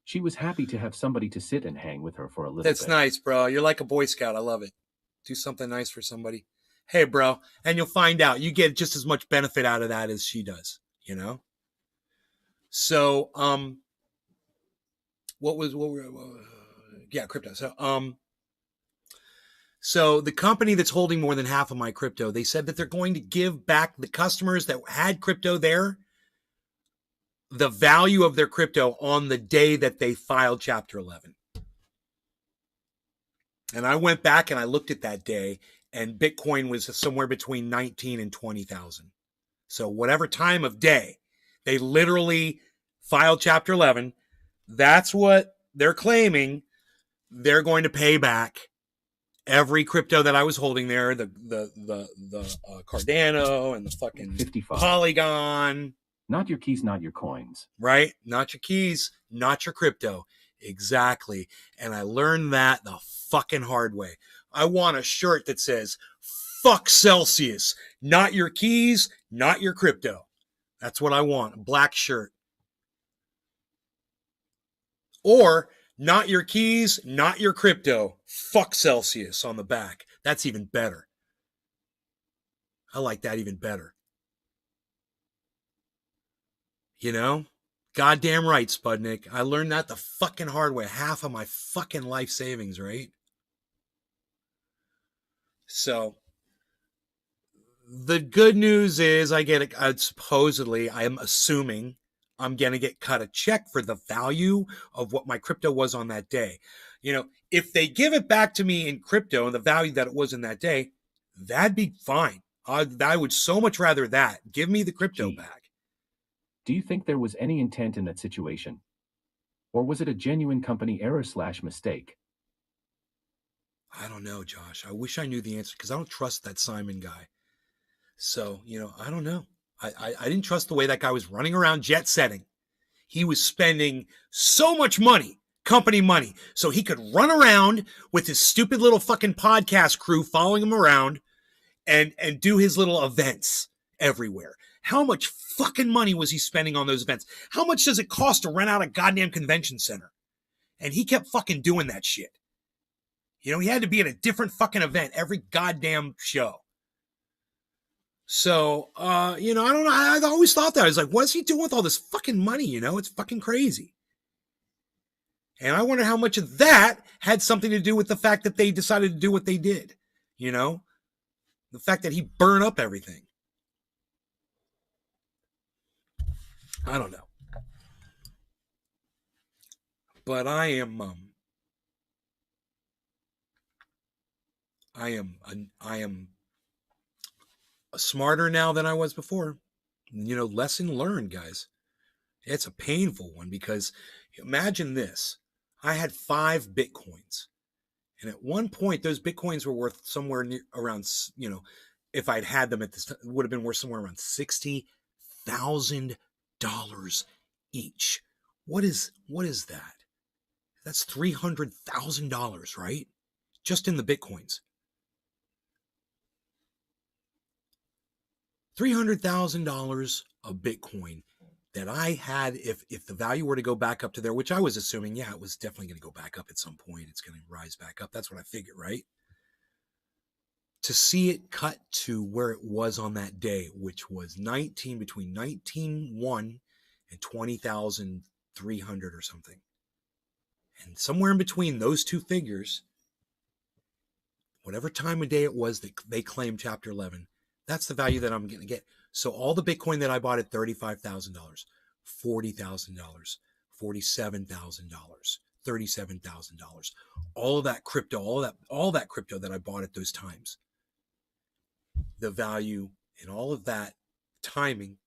She was happy to have somebody to sit and hang with her for a little bit. That's nice, bro. You're like a Boy Scout. I love it. Do something nice for somebody. Hey, bro. And you'll find out. You get just as much benefit out of that as she does, you know? So, crypto. So the company that's holding more than half of my crypto, they said that they're going to give back the customers that had crypto there the value of their crypto on the day that they filed Chapter 11. And I went back and I looked at that day, and Bitcoin was somewhere between 19 and 20,000. So whatever time of day they literally filed Chapter 11, that's what they're claiming they're going to pay back every crypto that I was holding there, the Cardano and the fucking 55. Polygon. Not your keys, not your coins. Right? Not your keys, not your crypto. Exactly. And I learned that the fucking hard way. I want a shirt that says, "Fuck Celsius. Not your keys, not your crypto." That's what I want. A black shirt. Or, "Not your keys, not your crypto. Fuck Celsius" on the back. That's even better. I like that even better. You know? Goddamn right, Spudnik. I learned that the fucking hard way. Half of my fucking life savings, right? So, the good news is I am assuming I'm going to get cut a check for the value of what my crypto was on that day. You know, if they give it back to me in crypto and the value that it was in that day, that'd be fine. I would so much rather that. Give me the crypto back. Do you think there was any intent in that situation? Or was it a genuine company error/mistake? I don't know, Josh. I wish I knew the answer because I don't trust that Simon guy. So, you know, I don't know. I didn't trust the way that guy was running around jet setting. He was spending so much money, company money, so he could run around with his stupid little fucking podcast crew following him around and do his little events everywhere. How much fucking money was he spending on those events? How much does it cost to rent out a goddamn convention center? And he kept fucking doing that shit. You know, he had to be at a different fucking event every goddamn show. So, you know, I don't know. I always thought that. I was like, what's he doing with all this fucking money? You know, it's fucking crazy. And I wonder how much of that had something to do with the fact that they decided to do what they did. You know, the fact that he burned up everything. I don't know. But I am smarter now than I was before. You know, lesson learned, guys. It's a painful one because imagine this. I had 5 Bitcoins. And at one point, those Bitcoins were worth somewhere near around, you know, if I'd had them at this time, it would have been worth somewhere around $60,000 each. what is that? That's $300,000, right? Just in the Bitcoins. $300,000 of Bitcoin that I had, if the value were to go back up to there, which I was assuming, yeah, it was definitely going to go back up at some point. It's going to rise back up. That's what I figured, right? To see it cut to where it was on that day, which was between 19,100 and 20,300 or something. And somewhere in between those two figures, whatever time of day it was that they claimed Chapter 11, that's the value that I'm going to get. So all the Bitcoin that I bought at $35,000, $40,000, $47,000, $37,000, all of that crypto, all that crypto that I bought at those times, the value and all of that timing,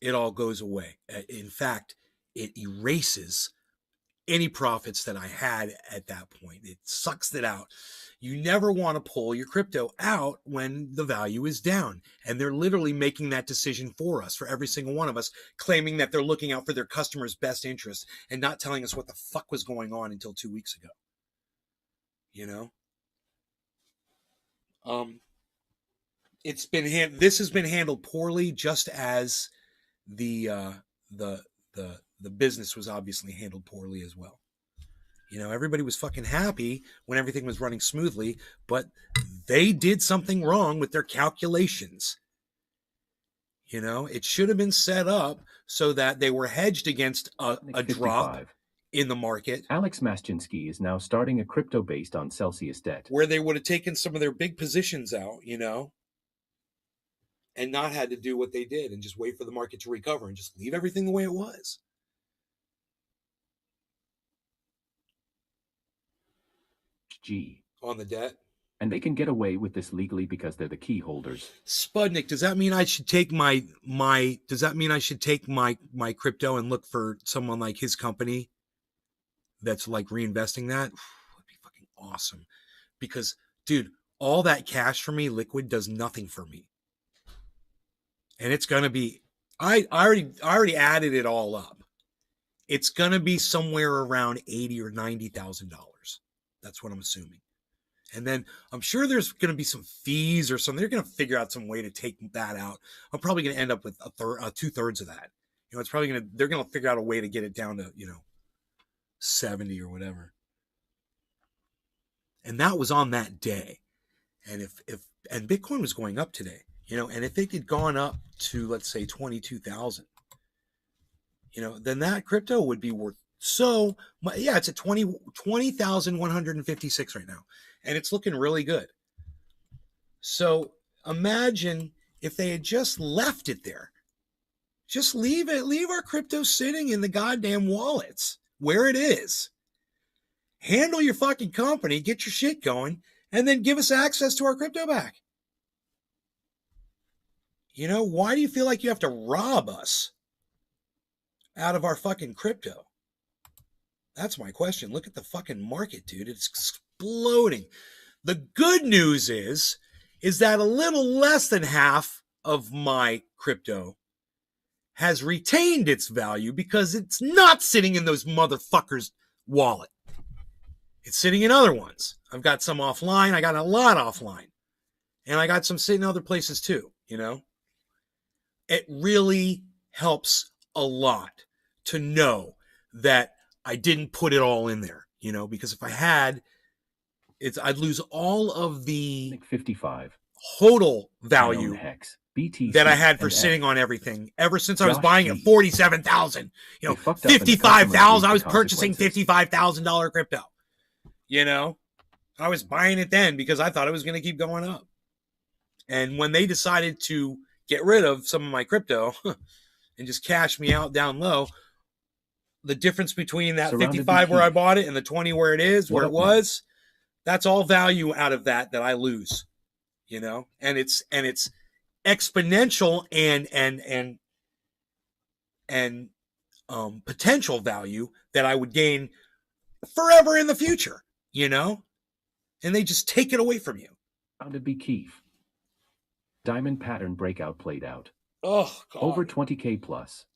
it all goes away. In fact, it erases any profits that I had at that point. It sucks it out. You never want to pull your crypto out when the value is down. And they're literally making that decision for us, for every single one of us, claiming that they're looking out for their customers' best interest and not telling us what the fuck was going on until 2 weeks ago. You know? This has been handled poorly, just as the business was obviously handled poorly as well. You know, everybody was fucking happy when everything was running smoothly, but they did something wrong with their calculations. You know, it should have been set up so that they were hedged against a drop in the market. Alex Maschinsky is now starting a crypto based on Celsius debt, where they would have taken some of their big positions out, you know, and not had to do what they did and just wait for the market to recover and just leave everything the way it was. On the debt. And they can get away with this legally because they're the key holders. Spudnik, does that mean I should take my crypto and look for someone like his company that's like reinvesting that? That'd be fucking awesome. Because, dude, all that cash for me, liquid, does nothing for me. And it's gonna be, I already added it all up. It's gonna be somewhere around $80,000 or $90,000. That's what I'm assuming. And then I'm sure there's going to be some fees or something. They're going to figure out some way to take that out. I'm probably going to end up with 2/3 of that. You know, they're going to figure out a way to get it down to, 70 or whatever. And that was on that day. And and Bitcoin was going up today, and if it had gone up to, let's say, 22,000, then that crypto would be worth. So, yeah, it's at 20,156 right now, and it's looking really good. So imagine if they had just left it there. Just leave our crypto sitting in the goddamn wallets where it is. Handle your fucking company, get your shit going, and then give us access to our crypto back. Why do you feel like you have to rob us out of our fucking crypto? That's my question. Look at the fucking market, dude. It's exploding. The good news is that a little less than half of my crypto has retained its value because it's not sitting in those motherfuckers' wallet. It's sitting in other ones. I've got some offline. I got a lot offline. And I got some sitting in other places too, It really helps a lot to know that I didn't put it all in there, because if I had, I'd lose all of the 55 total value hex, BTC, that I had for sitting on everything ever since I was buying at 47,000, 55,000. I was purchasing $55,000 crypto, I was buying it then because I thought it was going to keep going up. And when they decided to get rid of some of my crypto and just cash me out down low, the difference between that 55 where I bought it and the 20 where it is, where it was, that's all value out of that I lose, and it's exponential and potential value that I would gain forever in the future, and they just take it away from you. Found to be Keef. Diamond pattern breakout played out. Oh, God. Over 20K plus.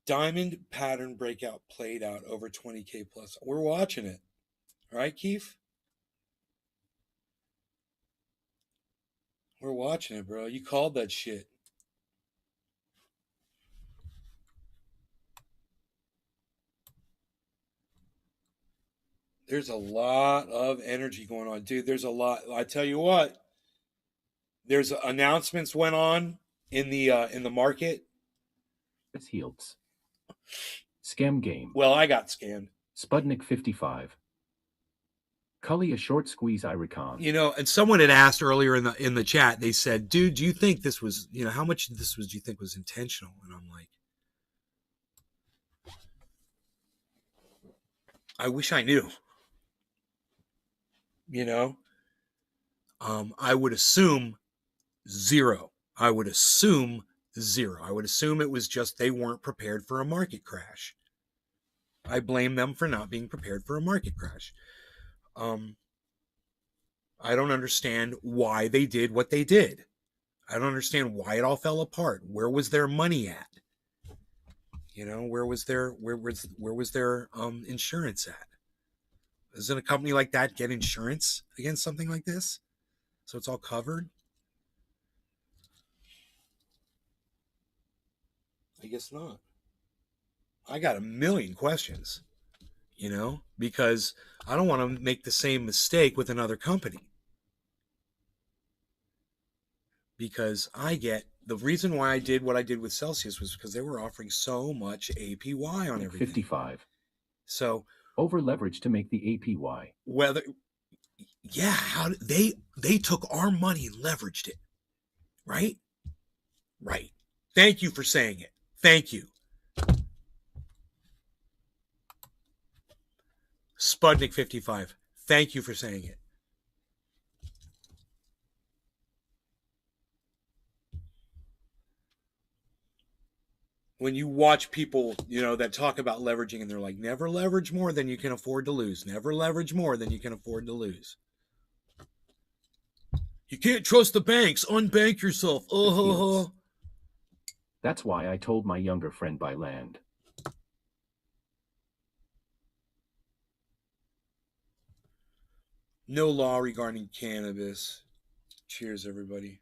Diamond pattern breakout played out over 20K plus. We're watching it. All right, Keith? We're watching it, bro. You called that shit. There's a lot of energy going on. Dude, there's a lot. I tell you what. There's announcements went on in the market. It's Healds. Scam game. Well, I got scammed. Sputnik 55. Cully a short squeeze Iricon. You know, and someone had asked earlier in the chat, they said, dude, do you think this was, how much of this was, do you think was intentional? And I'm like, I wish I knew. I would assume zero. I would assume it was just they weren't prepared for a market crash. I blame them for not being prepared for a market crash. I don't understand why they did what they did. I don't understand why it all fell apart. Where was their money at? Where was their insurance at? Doesn't a company like that get insurance against something like this? So it's all covered? I guess not. I got a million questions, because I don't want to make the same mistake with another company. Because the reason why I did what I did with Celsius was because they were offering so much APY on everything. 55. So over leverage to make the APY. How they took our money and leveraged it, right? Right. Thank you for saying it. Thank you. Sputnik 55. Thank you for saying it. When you watch people, that talk about leveraging and they're like, never leverage more than you can afford to lose. Never leverage more than you can afford to lose. You can't trust the banks. Unbank yourself. That's why I told my younger friend buy land. No law regarding cannabis. Cheers, everybody.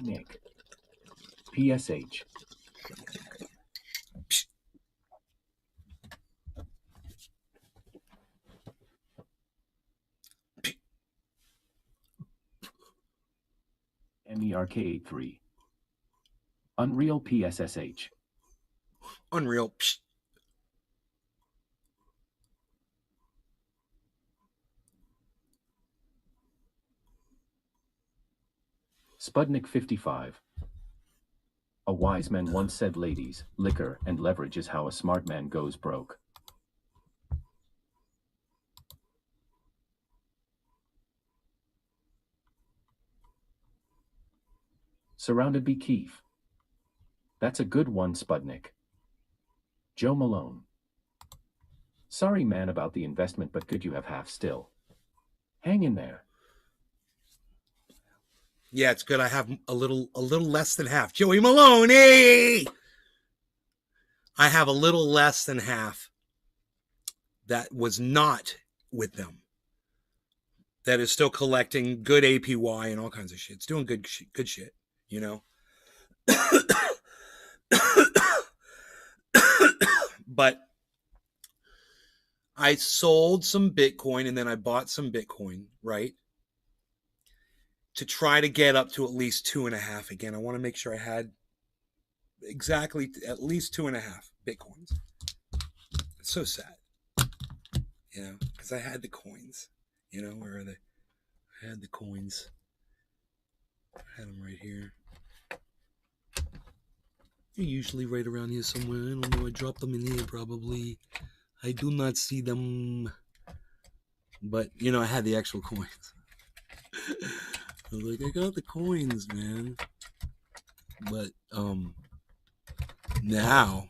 Nick. PSH. MERK83. Unreal PSSH. Unreal. Sputnik 55. A wise man once said, ladies, liquor and leverage is how a smart man goes broke. Surrounded by Keith. That's a good one, Sputnik. Joe Malone. Sorry, man, about the investment, but could you have half still? Hang in there. Yeah, it's good. I have a little less than half. Joey Maloney! I have a little less than half that was not with them. That is still collecting good APY and all kinds of shit. It's doing good shit, But I sold some Bitcoin and then I bought some Bitcoin, right? To try to get up to at least 2.5 again. I want to make sure I had exactly at least 2.5 Bitcoins. It's so sad, because I had the coins. Where are they? I had the coins. I had them right here. They're usually right around here somewhere. I don't know. I dropped them in here probably. I do not see them. But, I had the actual coins. I was like, I got the coins, man. But now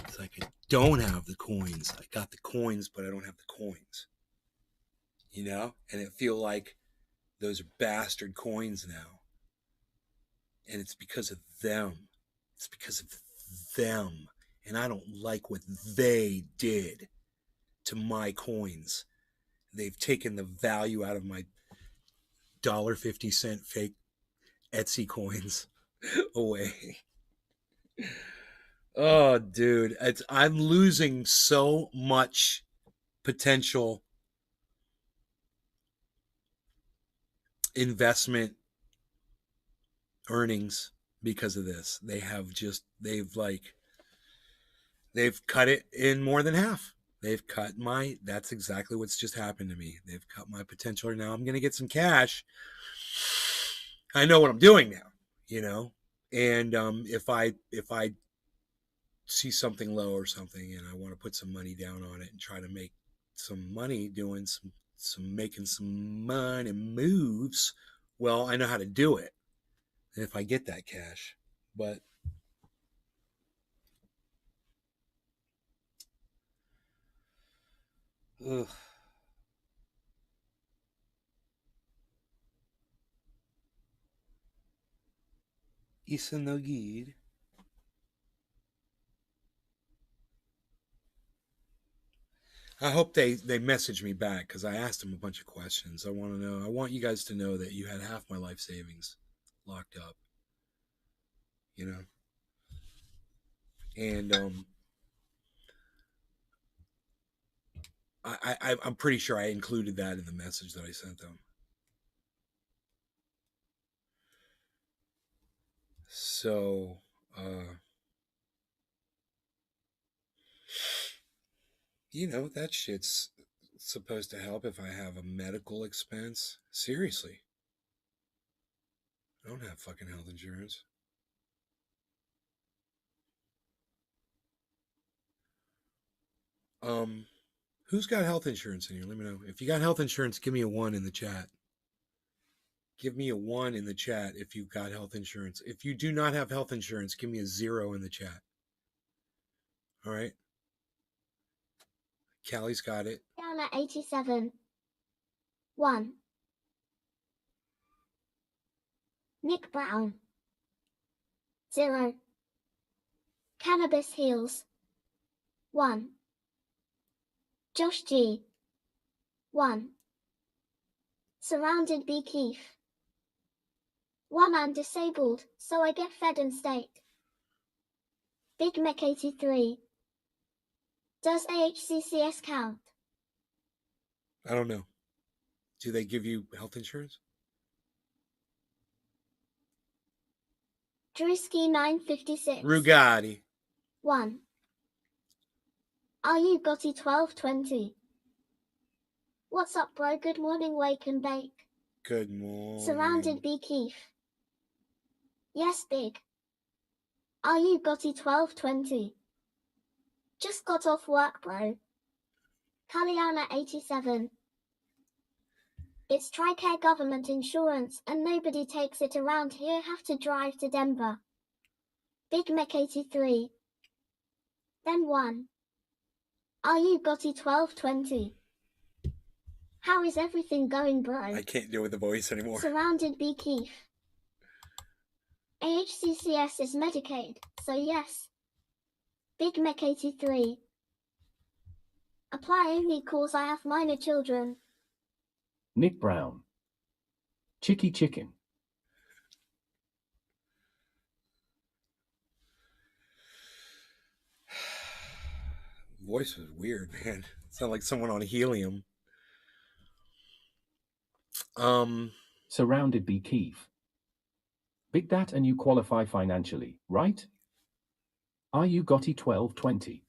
it's like I don't have the coins. I got the coins, but I don't have the coins. You know? And it feel like those are bastard coins now. And it's because of them. It's because of them. And I don't like what they did to my coins. They've taken the value out of my $1.50 fake Etsy coins away. Oh, dude, I'm losing so much potential investment earnings because of this. They've cut it in more than half. That's exactly what's just happened to me. They've cut my potential. Now I'm going to get some cash. I know what I'm doing now, you know? And if I see something low or something and I want to put some money down on it and try to make some money doing making some money moves, well, I know how to do it if I get that cash. But ugh. Isa no gid. I hope they message me back because I asked them a bunch of questions. I want to know. I want you guys to know that you had half my life savings locked up. You know, and I'm pretty sure I included that in the message that I sent them. So, you know, that shit's supposed to help if I have a medical expense. Seriously. I don't have fucking health insurance. Who's got health insurance in here? Let me know. If you got health insurance, give me a 1 in the chat. Give me a 1 in the chat if you've got health insurance. If you do not have health insurance, give me a 0 in the chat. All right? Callie's got it. Down at 87. 1. Nick Brown. 0. Cannabis Heals. 1. Josh G. 1. Surrounded B. Keith. 1. I'm disabled, so I get fed and state. Big Mech 83. Does AHCCS count? I don't know. Do they give you health insurance? Drewski 956. Rugatti. 1. Are you Gotti 1220? What's up, bro? Good morning, wake and bake. Good morning. Surrounded B. Keith. Yes, big. Are you Gotti 1220? Just got off work, bro. Kaliana 87. It's TRICARE government insurance and nobody takes it around here. Have to drive to Denver. Big Mech 83. Then 1. Are you Gotti 1220? How is everything going, bro? I can't deal with the voice anymore. Surrounded B. Keith. AHCCS is Medicaid, so yes. Big Mech 83. Apply only cause I have minor children. Nick Brown. Chicky Chicken. Voice was weird, man. Sound like someone on helium. Surrounded B. Keith. Big that and you qualify financially, right? Are you Gotti 1220?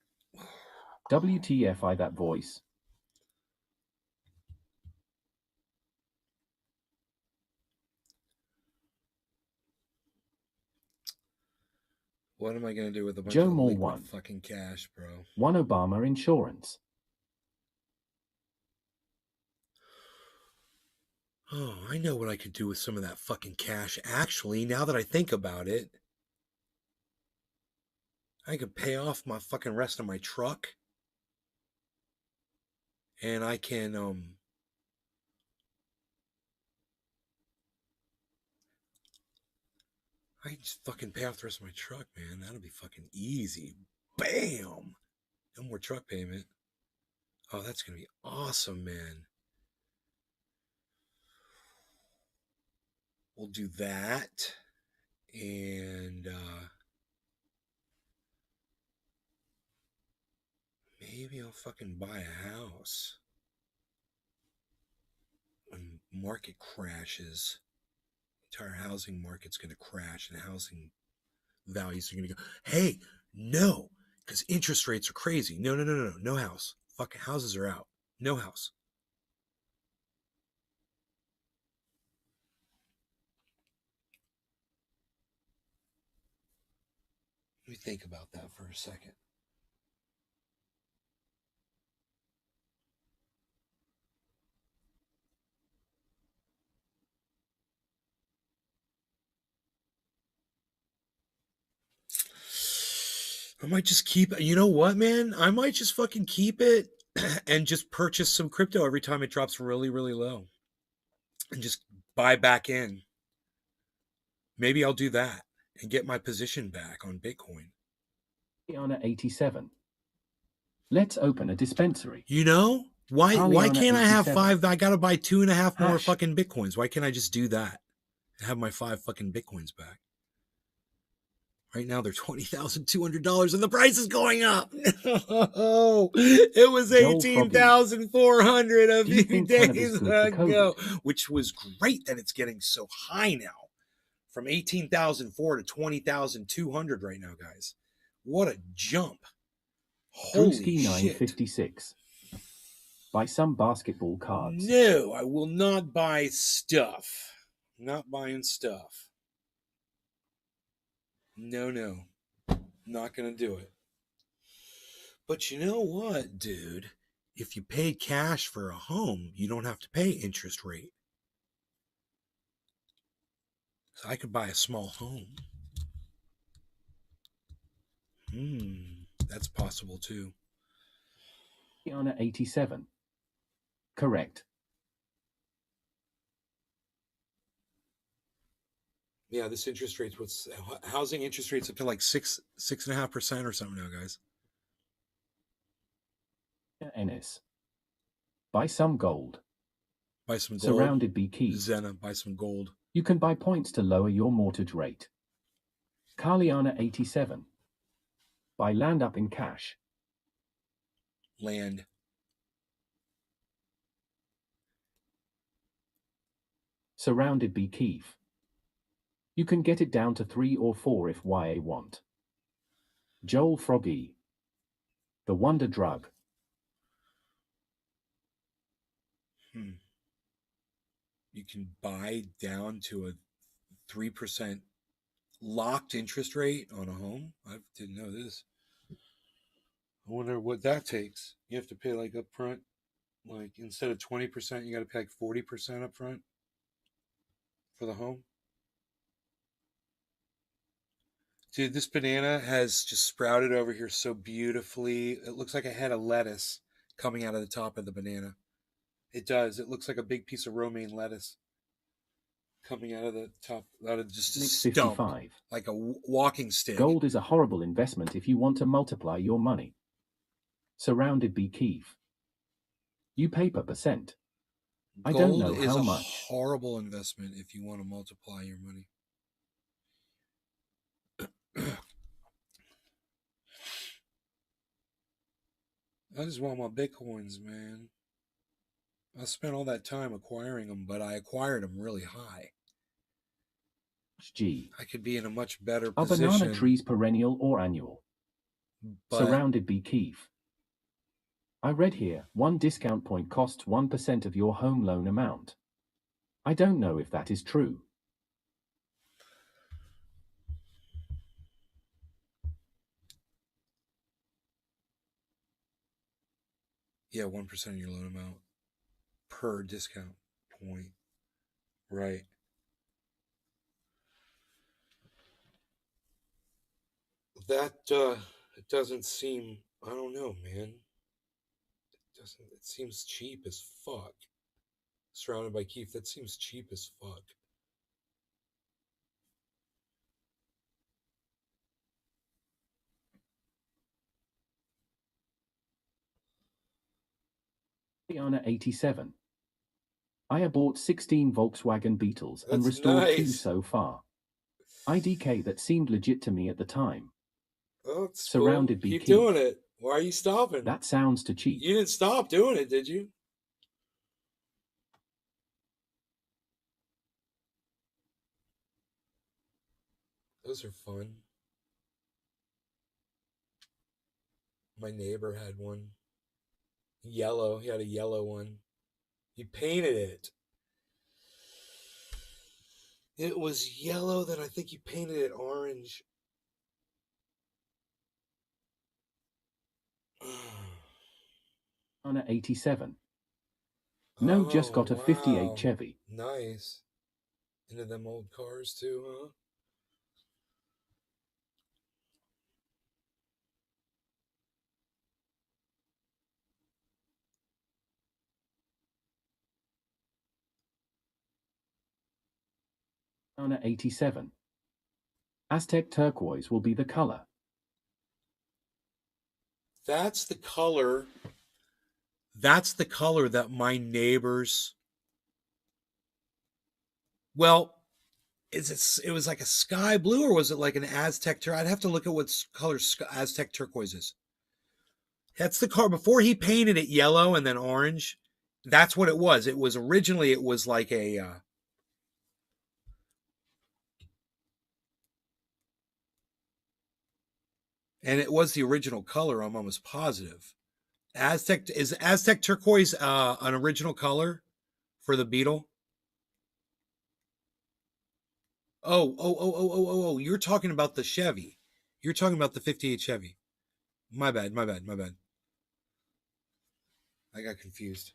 WTFI that voice. What am I gonna do with a bunch Joe of Moore liquid 1. fucking cash, bro? 1 Obama Insurance. Oh, I know what I could do with some of that fucking cash. Actually, now that I think about it, I could pay off my fucking rest of my truck. And I can, I can just fucking pay off the rest of my truck, man. That'll be fucking easy. Bam! No more truck payment. Oh, that's gonna be awesome, man. We'll do that. And maybe I'll fucking buy a house when market crashes. The entire housing market's gonna crash and housing values are gonna go. Hey, no, because interest rates are crazy. No, no, no, no, no, no house. Fucking houses are out. No house. Let me think about that for a second. I might just keep it. You know what, man? I might just fucking keep it and just purchase some crypto every time it drops really, really low and just buy back in. Maybe I'll do that and get my position back on Bitcoin. Kaliana 87. Let's open a dispensary. You know? Why Kaliana can't I have 87. 5? I gotta buy 2.5 more Hash. fucking Bitcoins. Why can't I just do that and have my 5 fucking Bitcoins back? Right now they're $20,200 and the price is going up. No, it was $18,400 a few days ago, which was great that it's getting so high now. From $18,400 to $20,200 right now, guys. What a jump. Holy shit. 956. Buy some basketball cards. No, I will not buy stuff. Not buying stuff. No, no. Not going to do it. But you know what, dude? If you paid cash for a home, you don't have to pay interest rate. So I could buy a small home. That's possible too. Kaliana 87. Correct. Yeah, this interest rate's what's housing interest rates up to like 6.5% or something now, guys. Ennis. Buy some gold. Buy some gold. Surrounded by keys. Zena, buy some gold. You can buy points to lower your mortgage rate. Kaliana 87. Buy land up in cash. Land. Surrounded by Keith. You can get it down to 3 or 4 if YA want. Joel Froggy. The Wonder Drug. You can buy down to a 3% locked interest rate on a home. I didn't know this. I wonder what that takes. You have to pay like up front, like instead of 20%, you got to pay like 40% up front for the home. Dude, this banana has just sprouted over here so beautifully. It looks like a head of lettuce coming out of the top of the banana. It does. It looks like a big piece of romaine lettuce coming out of the top, out of just a stump, 55. like a walking stick. Gold is a horrible investment if you want to multiply your money. Surrounded by Keith. You pay per percent. I don't know how much. Gold is a horrible investment if you want to multiply your money. I just want my Bitcoins, man. I spent all that time acquiring them, but I acquired them really high. G. I could be in a much better Are position. banana trees perennial or annual? Surrounded by Keith. I read here, one discount point costs 1% of your home loan amount. I don't know if that is true. Yeah, 1% of your loan amount per discount point. Right. That it doesn't seem. I don't know, man. It doesn't. It seems cheap as fuck. Surrounded by Keith. That seems cheap as fuck. Diana 87. I have bought 16 Volkswagen Beetles and That's restored 2 nice. so far. IDK that seemed legit to me at the time. Oh, it's Surrounded cool. by Keep Keith. doing it. Why are you stopping? That sounds too cheap. You didn't stop doing it, did you? Those are fun. My neighbor had one. Yellow. He had a yellow one. He painted it. It was yellow, then I think he painted it orange. Diana 87. No, just got a 58 Chevy. Nice. Into them old cars too, huh? Diana 87. Aztec turquoise will be the color. That's the color. That's the color that my neighbors. Well, it was like a sky blue, or was it like an Aztec turquoise? I'd have to look at what color Aztec turquoise is. That's the car before he painted it yellow and then orange. That's what it was. It was originally it was like a and it was the original color. I'm almost positive. Aztec turquoise an original color for the Beetle? Oh! You're talking about the Chevy. You're talking about the '58 Chevy. My bad. I got confused.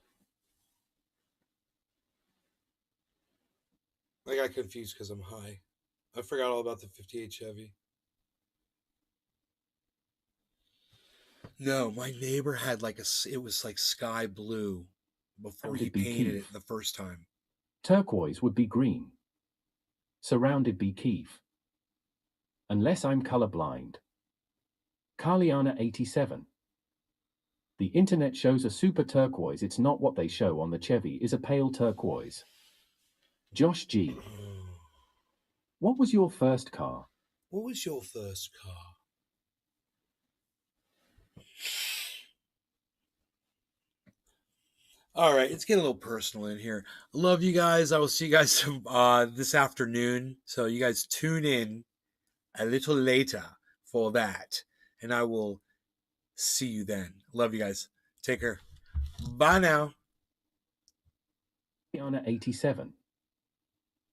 I got confused because I'm high. I forgot all about the '58 Chevy. No, my neighbor had it was like sky blue before he painted it the first time. Turquoise would be green. Surrounded by Keith. Unless I'm colorblind. Carliana 87. The internet shows a super turquoise. It's not what they show on the Chevy is a pale turquoise. Josh G. What was your first car? What was your first car? All right, it's getting a little personal in here. I love you guys. I will see you guys this afternoon. So you guys tune in a little later for that. And I will see you then. Love you guys. Take care. Bye now. Carliana 87.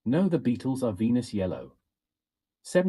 No, the Beetles are Venus yellow. 7